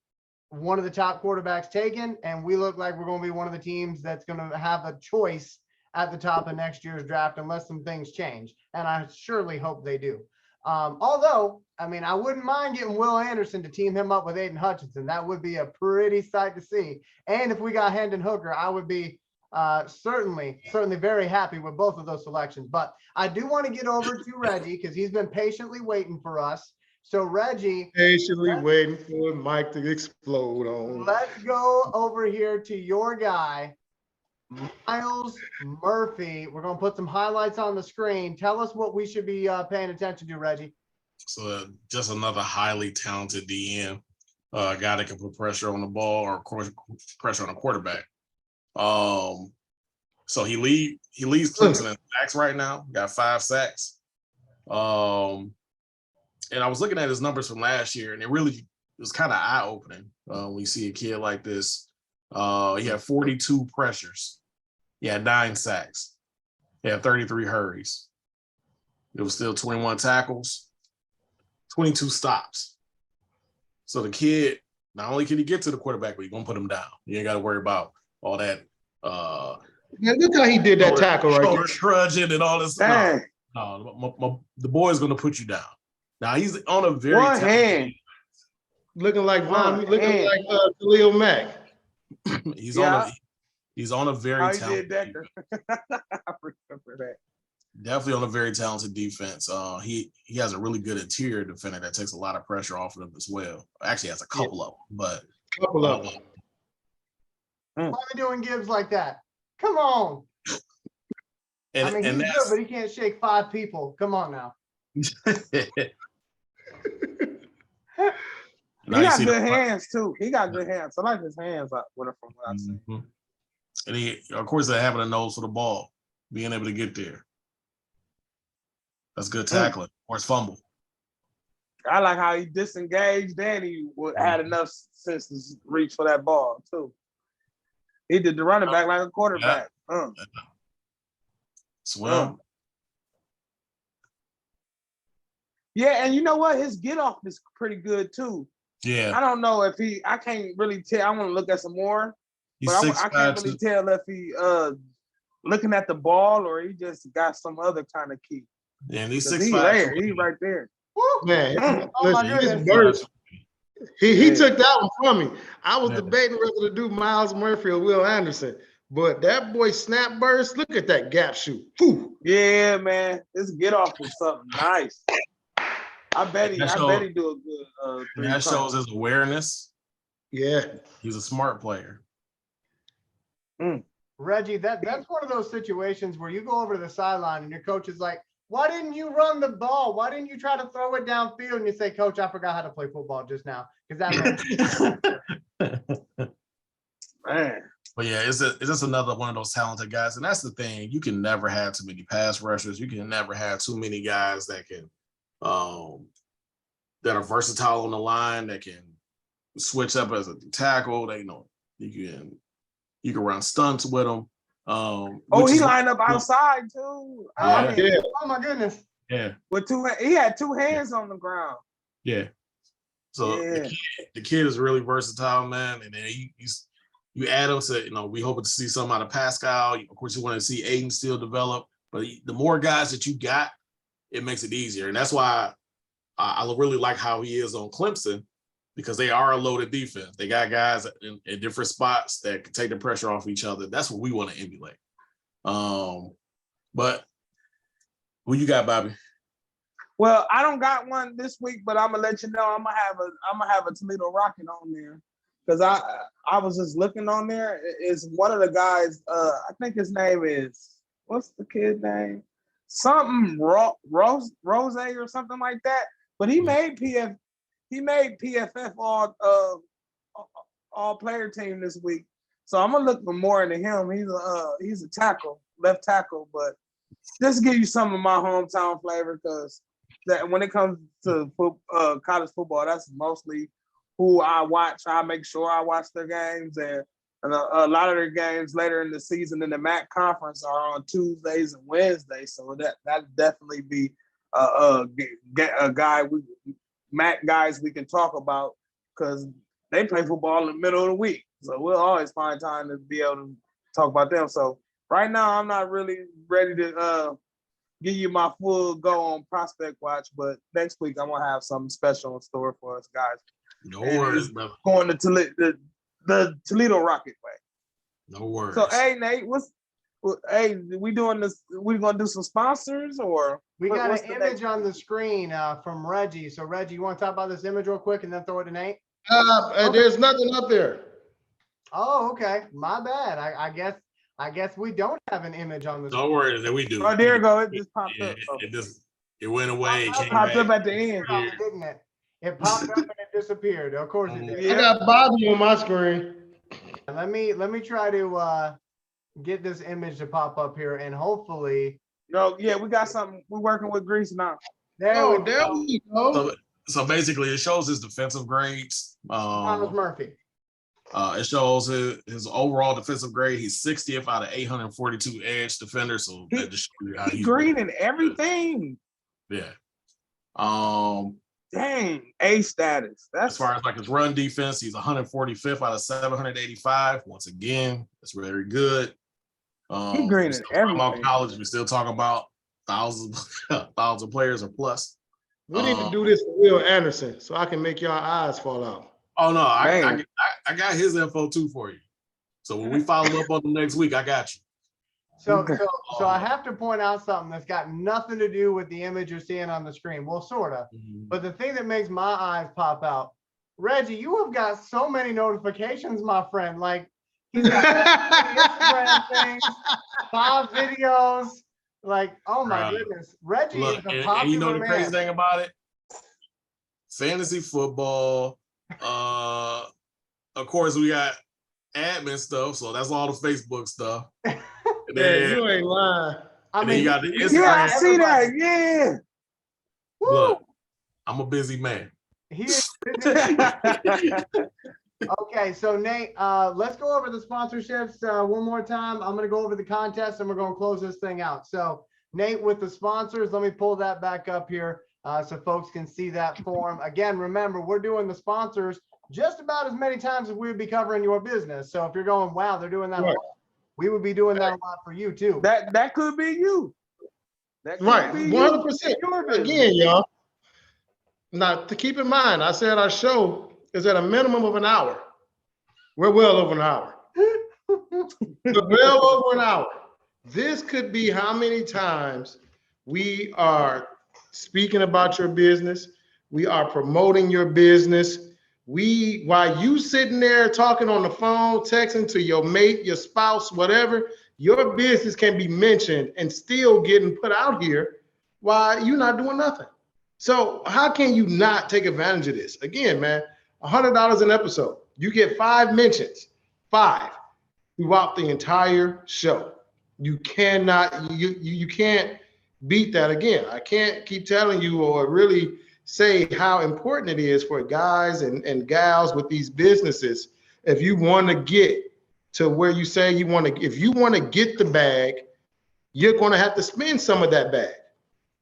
one of the top quarterbacks taken, and we look like we're going to be one of the teams that's going to have a choice at the top of next year's draft, unless some things change. And I surely hope they do. Although, I wouldn't mind getting Will Anderson to team him up with Aiden Hutchinson. That would be a pretty sight to see. And if we got Hendon Hooker, I would be certainly very happy with both of those selections. But I do want to get over to Reggie, because he's been patiently waiting for us. So Reggie, patiently waiting for Mike to explode on. Let's go over here to your guy, Myles Murphy. We're going to put some highlights on the screen. Tell us what we should be paying attention to, Reggie. So just another highly talented DM, guy that can put pressure on the ball or pressure on a quarterback. So he leads Clemson in sacks right now. Got 5 sacks. And I was looking at his numbers from last year, and it was kind of eye-opening when you see a kid like this. He had 42 pressures. He had 9 sacks. He had 33 hurries. It was still 21 tackles, 22 stops. So the kid, not only can he get to the quarterback, but you're going to put him down. You ain't got to worry about all that. Man, look how he did that tackle right there. Trudging and all this stuff. No, the boy's going to put you down. Now he's on a very talented, looking like Khalil Mack. He's on a very talented. I remember that. Definitely on a very talented defense. He has a really good interior defender that takes a lot of pressure off of him as well. Actually, has a couple of them, but couple of them. Why are they doing Gibbs like that? Come on. He's good, but he can't shake 5 people. Come on now. He got good hands too. He got good hands. I like his hands with him from what I've seen. And he, of course, they're having a nose for the ball, being able to get there. That's good tackling. Or it's fumble. I like how he disengaged and he had enough sense to reach for that ball too. He did the running back like a quarterback. Swim. Yeah, and you know what? His get off is pretty good too. Yeah. I don't know if I can't really tell. I want to look at some more. But I can't really tell if he looking at the ball or he just got some other kind of key. Yeah, and he's 6'5". He's right there. Man, his burst. He took that one from me. I was debating whether to do Myles Murphy or Will Anderson, but that boy snap burst. Look at that gap shoot. Whew. Yeah, man, this get off is something nice. I bet he do a good. That shows his awareness. Yeah, he's a smart player. Reggie, that's one of those situations where you go over to the sideline and your coach is like, why didn't you run the ball? Why didn't you try to throw it downfield? And you say, Coach, I forgot how to play football just now. Because that Man. But yeah, it's just another one of those talented guys. And that's the thing. You can never have too many pass rushers. You can never have too many guys that can that are versatile on the line, that can switch up as a tackle. They know you can run stunts with them. He lined up outside too. Yeah. Oh my goodness. Yeah. With he had two hands on the ground. Yeah. So the kid is really versatile, man. And then you add him to, we hoping to see something out of Pascal. Of course, you want to see Aiden still develop. But the more guys that you got, it makes it easier. And that's why I really like how he is on Clemson, because they are a loaded defense. They got guys in different spots that can take the pressure off each other. That's what we want to emulate. But who you got, Bobby? Well, I don't got one this week, but I'm gonna let you know I'm gonna have a Toledo Rocket on there, because I was just looking on there. It's one of the guys. I think his name is, what's the kid name? Something Rose or something like that. But he made PFF all player team this week. So I'm gonna look for more into him. He's a left tackle, but just to give you some of my hometown flavor, because that when it comes to college football, that's mostly who I watch. I make sure I watch their games, and a lot of their games later in the season in the MAC conference are on Tuesdays and Wednesdays. So that definitely be a guy MAC guys we can talk about, because they play football in the middle of the week. So we'll always find time to be able to talk about them. So right now, I'm not really ready to give you my full go on Prospect Watch, but next week I'm gonna have something special in store for us guys. No worries, brother. Going to the Toledo Rocket way. No worries. So hey Nate, we doing this? We gonna do some sponsors, or we got an image on the screen from Reggie. So Reggie, you want to talk about this image real quick and then throw it to Nate? There's nothing up there. Oh, okay. My bad. I guess we don't have an image on the screen. Don't worry, that we do. Oh, there you go. It just popped up. It went away. It popped up at the end, didn't it? It popped up and it disappeared. Of course it did. I got Bobby on my screen. Let me try to get this image to pop up here, and hopefully. Yeah, we got something. We're working with Grease now. There we go. So basically, it shows his defensive grades. Thomas Murphy. It shows his overall defensive grade. He's 60th out of 842 edge defenders. So that just shows you how he's green and everything. Yeah. Dang, A status. That's as far as like his run defense, he's 145th out of 785. Once again, that's very good. He green and everything. About college, we're still talking about thousands players or plus. We need to do this with Will Anderson so I can make y'all eyes fall out. Oh no, I got his info too for you. So when we follow up on the next week, I got you. So I have to point out something that's got nothing to do with the image you're seeing on the screen. Well, sort of. Mm-hmm. But the thing that makes my eyes pop out, Reggie, you have got so many notifications, my friend. Like, he's got Instagram things, 5 videos. Like, oh my goodness. Reggie is a popular and you know the man. crazy thing about it? Fantasy football. Of course, we got admin stuff, so that's all the Facebook stuff. Then, you ain't lying. I mean, you got the Instagram. Yeah, I see that. Yeah. Look, I'm a busy man. He is Okay, so Nate, let's go over the sponsorships one more time. I'm going to go over the contest and we're going to close this thing out. So Nate, with the sponsors, let me pull that back up here so folks can see that form. Again, remember, we're doing the sponsors just about as many times as we would be covering your business. So if you're going, wow, they're doing that a lot, we would be doing that a lot for you too. That could be you. That could right, be 100%. Again, y'all. Now, to keep in mind, I said our show is at a minimum of an hour. We're well over an hour. We're well over an hour. This could be how many times we are speaking about your business. We are promoting your business. while you sitting there talking on the phone, texting to your mate, your spouse, whatever, your business can be mentioned and still getting put out here while you're not doing nothing. So how can you not take advantage of this? Again, man, $100 an episode. You get 5 mentions, 5 throughout the entire show. You cannot, you can't beat that. Again, I can't keep telling you or really say how important it is for guys and gals with these businesses. If you want to get to where you say you want to, if you want to get the bag, you're going to have to spend some of that bag.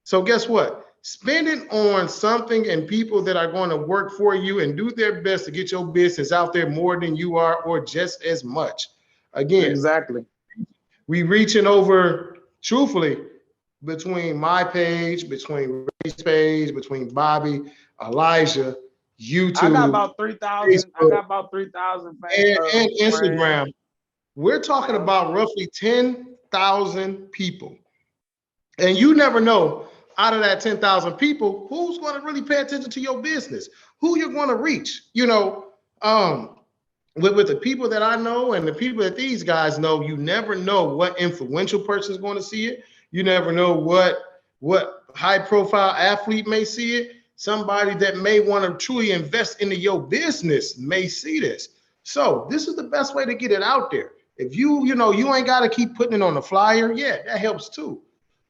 So guess what? Spend it on something and people that are going to work for you and do their best to get your business out there more than you are or just as much. Again, Exactly. we reaching over, truthfully, between my page, between Ray's page, between Bobby, Elijah, YouTube. I got about 3,000. I got about 3,000 fans and Instagram. We're talking about roughly 10,000 people. And you never know, out of that 10,000 people, who's going to really pay attention to your business, who you're going to reach. You know, with the people that I know and the people that these guys know, you never know what influential person is going to see it. You never know what high profile athlete may see it. Somebody that may want to truly invest into your business may see this. So this is the best way to get it out there. If you ain't got to keep putting it on the flyer, yeah, that helps too.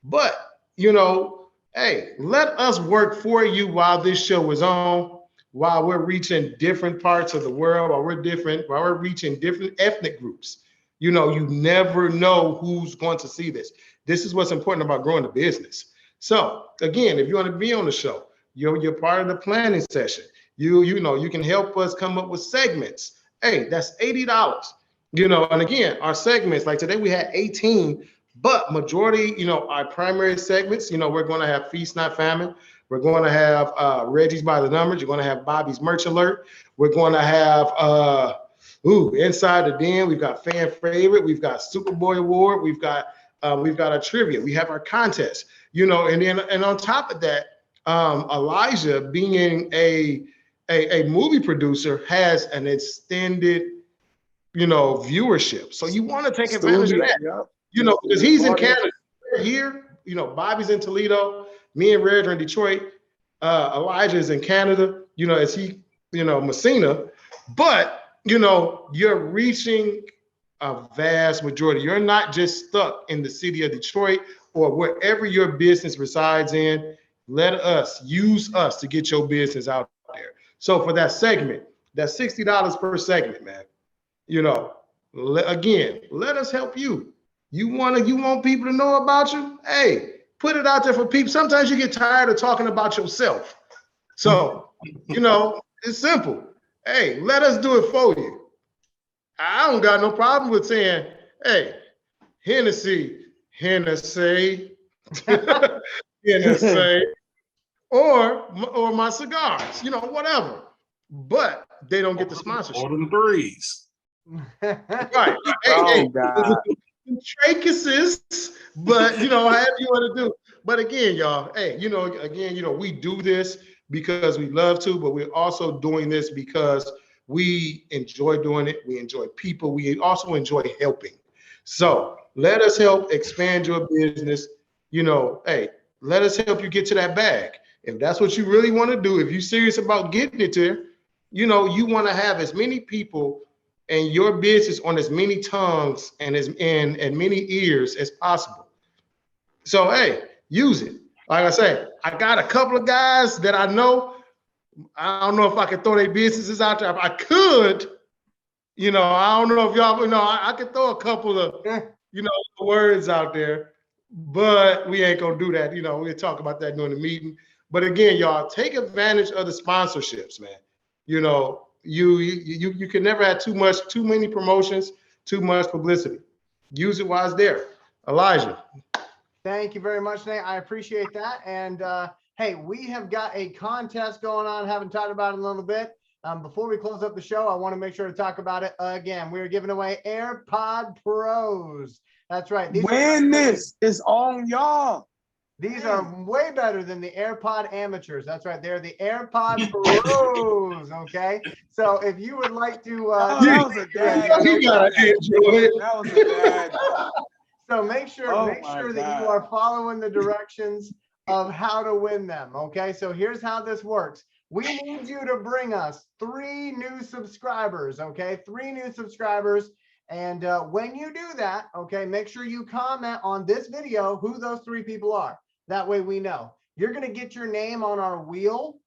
But, hey, let us work for you while this show is on, while we're reaching different parts of the world, while we're reaching different ethnic groups. You never know who's going to see this. This is what's important about growing the business. So again, if you want to be on the show, you're part of the planning session. You can help us come up with segments. Hey, that's $80. And again, our segments, like today we had 18, but majority, our primary segments, we're going to have Feast Not Famine. We're going to have Reggie's by the Numbers. You're going to have Bobby's Merch Alert. We're going to have Inside the Den. We've got Fan Favorite. We've got Super Boi Award. We've got a trivia. We have our contest. And on top of that, Elijah, being a movie producer, has an extended viewership. So you want to take advantage of that. Because he's in Canada. We're here. Bobby's in Toledo. Me and Reggie are in Detroit. Elijah is in Canada. As he, Messina. But you're reaching a vast majority. You're not just stuck in the city of Detroit or wherever your business resides in. Let us use us to get your business out there. So for that segment, that's $60 per segment, man. Again, let us help you. You want people to know about you? Hey, put it out there for people. Sometimes you get tired of talking about yourself. So, it's simple. Hey, let us do it for you. I don't got no problem with saying, hey, Hennessy, Hennessy, or my cigars, whatever. But they don't get the sponsorship. Order the threes. Right. Hey, God. Trachesis, but however you want to do. But again, y'all, hey, we do this because we love to, but we're also doing this because we enjoy doing it. We enjoy people. We also enjoy helping. So let us help expand your business. Hey, let us help you get to that bag. If that's what you really want to do, if you're serious about getting it there, you want to have as many people and your business on as many tongues and and many ears as possible. So, hey, use it. Like I said, I got a couple of guys that I know. I don't know if I can throw their businesses out there. If I could, I don't know if y'all, I could throw a couple of, words out there, but we ain't going to do that. We'll talk about that during the meeting. But again, y'all, take advantage of the sponsorships, man. You can never have too many promotions, too much publicity. Use it while it's there. Elijah. Thank you very much, Nate. I appreciate that. And hey, we have got a contest going on. Haven't talked about it in a little bit. Before we close up the show, I want to make sure to talk about it again. We are giving away AirPod Pros. That's right. This is on y'all. These are way better than the AirPod amateurs. That's right. They're the AirPod Pros. Okay. So if you would like to, that was a dad. You got an Android. That was a dad. so make sure that you are following the directions of how to win them. Okay. So here's how this works. We need you to bring us 3 new subscribers. Okay. 3 new subscribers. And when you do that, okay, make sure you comment on this video who those 3 people are. That way we know. You're going to get your name on our wheel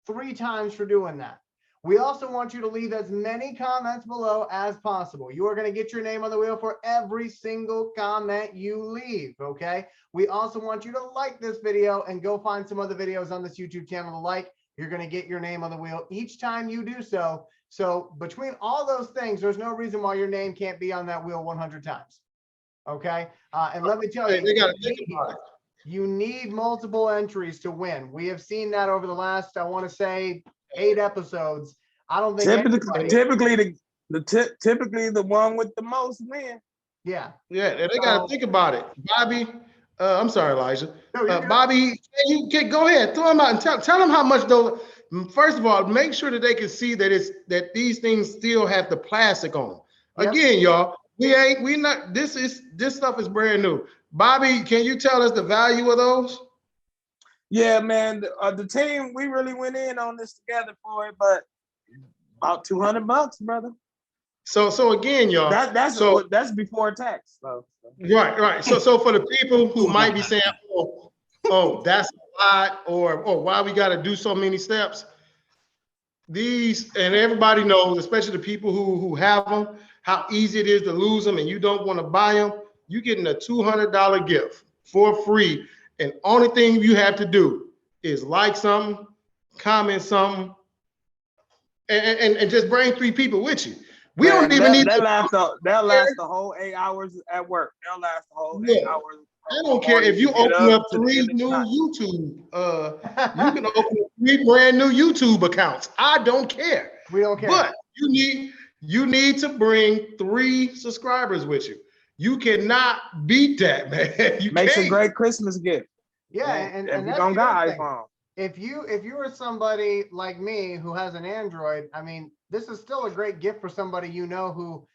3 times for doing that. We also want you to leave as many comments below as possible. You are going to get your name on the wheel for every single comment you leave, okay? We also want you to like this video and go find some other videos on this YouTube channel to like. You're going to get your name on the wheel each time you do so. So between all those things, there's no reason why your name can't be on that wheel 100 times, okay? And let me tell you, They got to think about it. you need multiple entries to win. We have seen that over the last, I want to say, 8 episodes. I don't think typically the one with the most win. Yeah. Yeah, they got to think about it. Bobby, I'm sorry, Elijah. No, Bobby, you can go ahead, throw them out and tell them how much though. First of all, make sure that they can see that these things still have the plastic on them. Yep. Again, y'all, we not. This stuff is brand new. Bobby, can you tell us the value of those? Yeah, man. The team, we really went in on this together for it, but about $200, brother. So again, y'all, that's before tax. So. Right. So for the people who might be saying, oh, that's a lot, or why we got to do so many steps. These, and everybody knows, especially the people who have them, how easy it is to lose them, and you don't want to buy them. You're getting a $200 gift for free, and only thing you have to do is like something, comment something, and just bring 3 people with you. We don't even need. They'll last the whole 8 hours at work. They'll last the whole 8 hours. I don't care if you open up 3 new YouTube. You can open up 3 brand new YouTube accounts. I don't care. We don't care. But you need to bring 3 subscribers with you. You cannot beat that, man. You Makes can't. a great Christmas gift. Yeah, and if you that's don't got iPhone. If you are somebody like me who has an Android, I mean, this is still a great gift for somebody who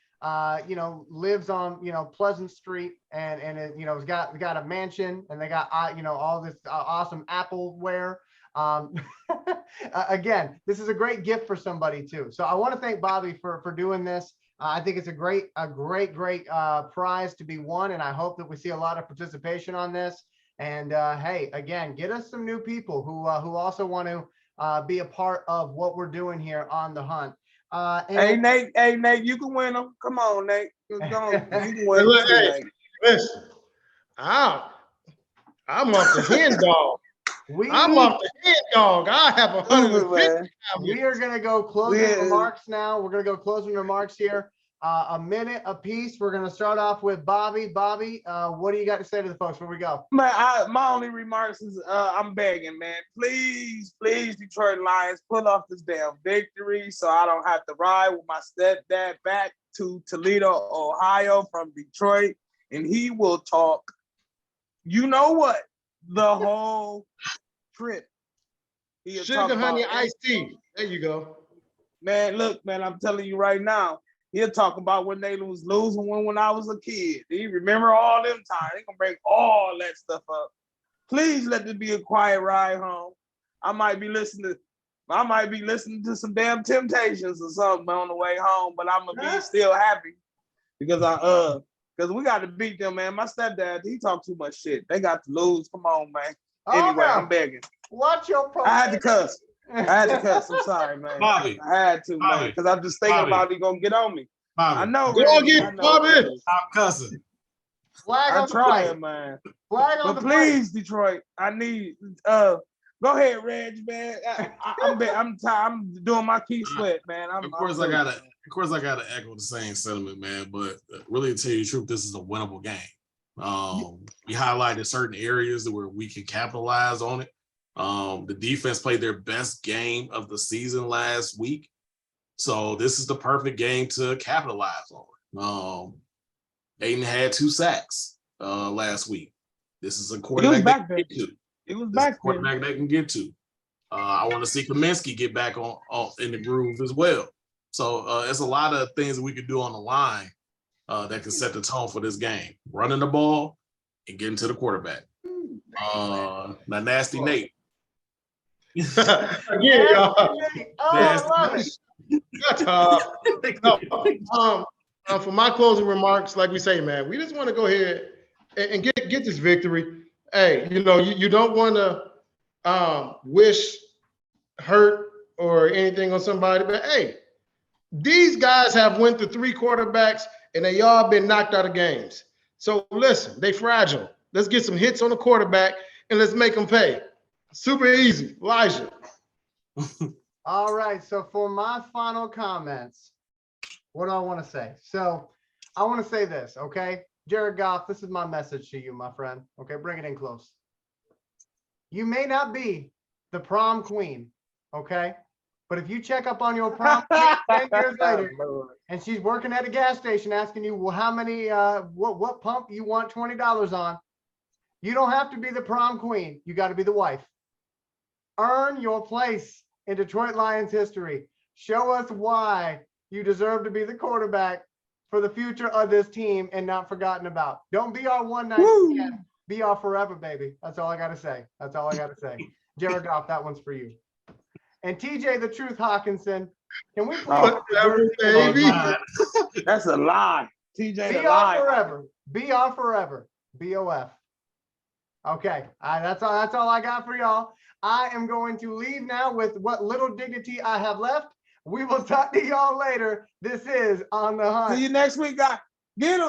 lives on Pleasant Street and has got a mansion, and they got all this awesome Appleware. Again, this is a great gift for somebody too. So I want to thank Bobby for doing this. I think it's a great prize to be won, and I hope that we see a lot of participation on this. And hey, again, get us some new people who also want to be a part of what we're doing here on the hunt. Hey Nate, you can win them. Come on, Nate. You can win them too, Nate. Listen, I'm off the hen dog. I'm off the hen dog. I have 150. We are going to go closing remarks now. We're going to go closing remarks here. A minute apiece. We're going to start off with Bobby. Bobby, what do you got to say to the folks before we go? Man, my only remarks is I'm begging, man. Please, Detroit Lions, pull off this damn victory so I don't have to ride with my stepdad back to Toledo, Ohio from Detroit, and he will talk, you know what, the whole trip. Sugar, honey, iced tea. There you go. Man, look, man, I'm telling you right now, he'll talk about when they was losing when I was a kid. He remember all them times. He gonna bring all that stuff up. Please let this be a quiet ride home. I might be listening to some damn Temptations or something on the way home, but I'm gonna be still happy because we got to beat them, man. My stepdad, he talk too much shit. They got to lose. Come on, man. Anyway, I'm begging. Watch your I had to cuss. I'm sorry, man. Bobby, I had to, man, because I'm just thinking about he gonna get on me. Bobby, I know. Go get Bobby. Stop cussing. Flag on the plate, man. Flag on but the please, plate. Detroit, I need. Go ahead, Reg, man. I'm doing my key sweat, man. Of course, I gotta echo the same sentiment, man. But really, to tell you the truth, this is a winnable game. We highlighted certain areas where we can capitalize on it. The defense played their best game of the season last week. So this is the perfect game to capitalize on. Aiden had 2 sacks last week. This is a He was quarterback back they there. can get to. He was This is a back there. quarterback they can get to. I want to see Kaminsky get back on in the groove as well. So it's a lot of things that we could do on the line that can set the tone for this game. Running the ball and getting to the quarterback. Now, Nasty Nate. Again, y'all. Oh, I love it. For my closing remarks, like we say, man, we just want to go ahead and get this victory. Hey, you don't want to wish hurt or anything on somebody, but hey, these guys have went to 3 quarterbacks and they all been knocked out of games. So listen, they fragile. Let's get some hits on the quarterback and let's make them pay. Super easy, Elijah. All right. So for my final comments, what do I want to say? So I want to say this, okay? Jared Goff, this is my message to you, my friend. Okay, bring it in close. You may not be the prom queen, okay? But if you check up on your prom queen 10 years later and she's working at a gas station asking you, well, how many, what pump you want $20 on, you don't have to be the prom queen. You got to be the wife. Earn your place in Detroit Lions history. Show us why you deserve to be the quarterback for the future of this team and not forgotten about. Don't be our one night stand. Be our forever, baby. That's all I got to say. That's all I got to say. Jared Goff, that one's for you. And TJ the Truth Hawkinson, can we please Baby. That's a lie. TJ be the our lie. forever. Be our forever. BOF. Okay. That's all I got for y'all. I am going to leave now with what little dignity I have left. We will talk to y'all later. This is On the Hunt. See you next week, guys. Get him.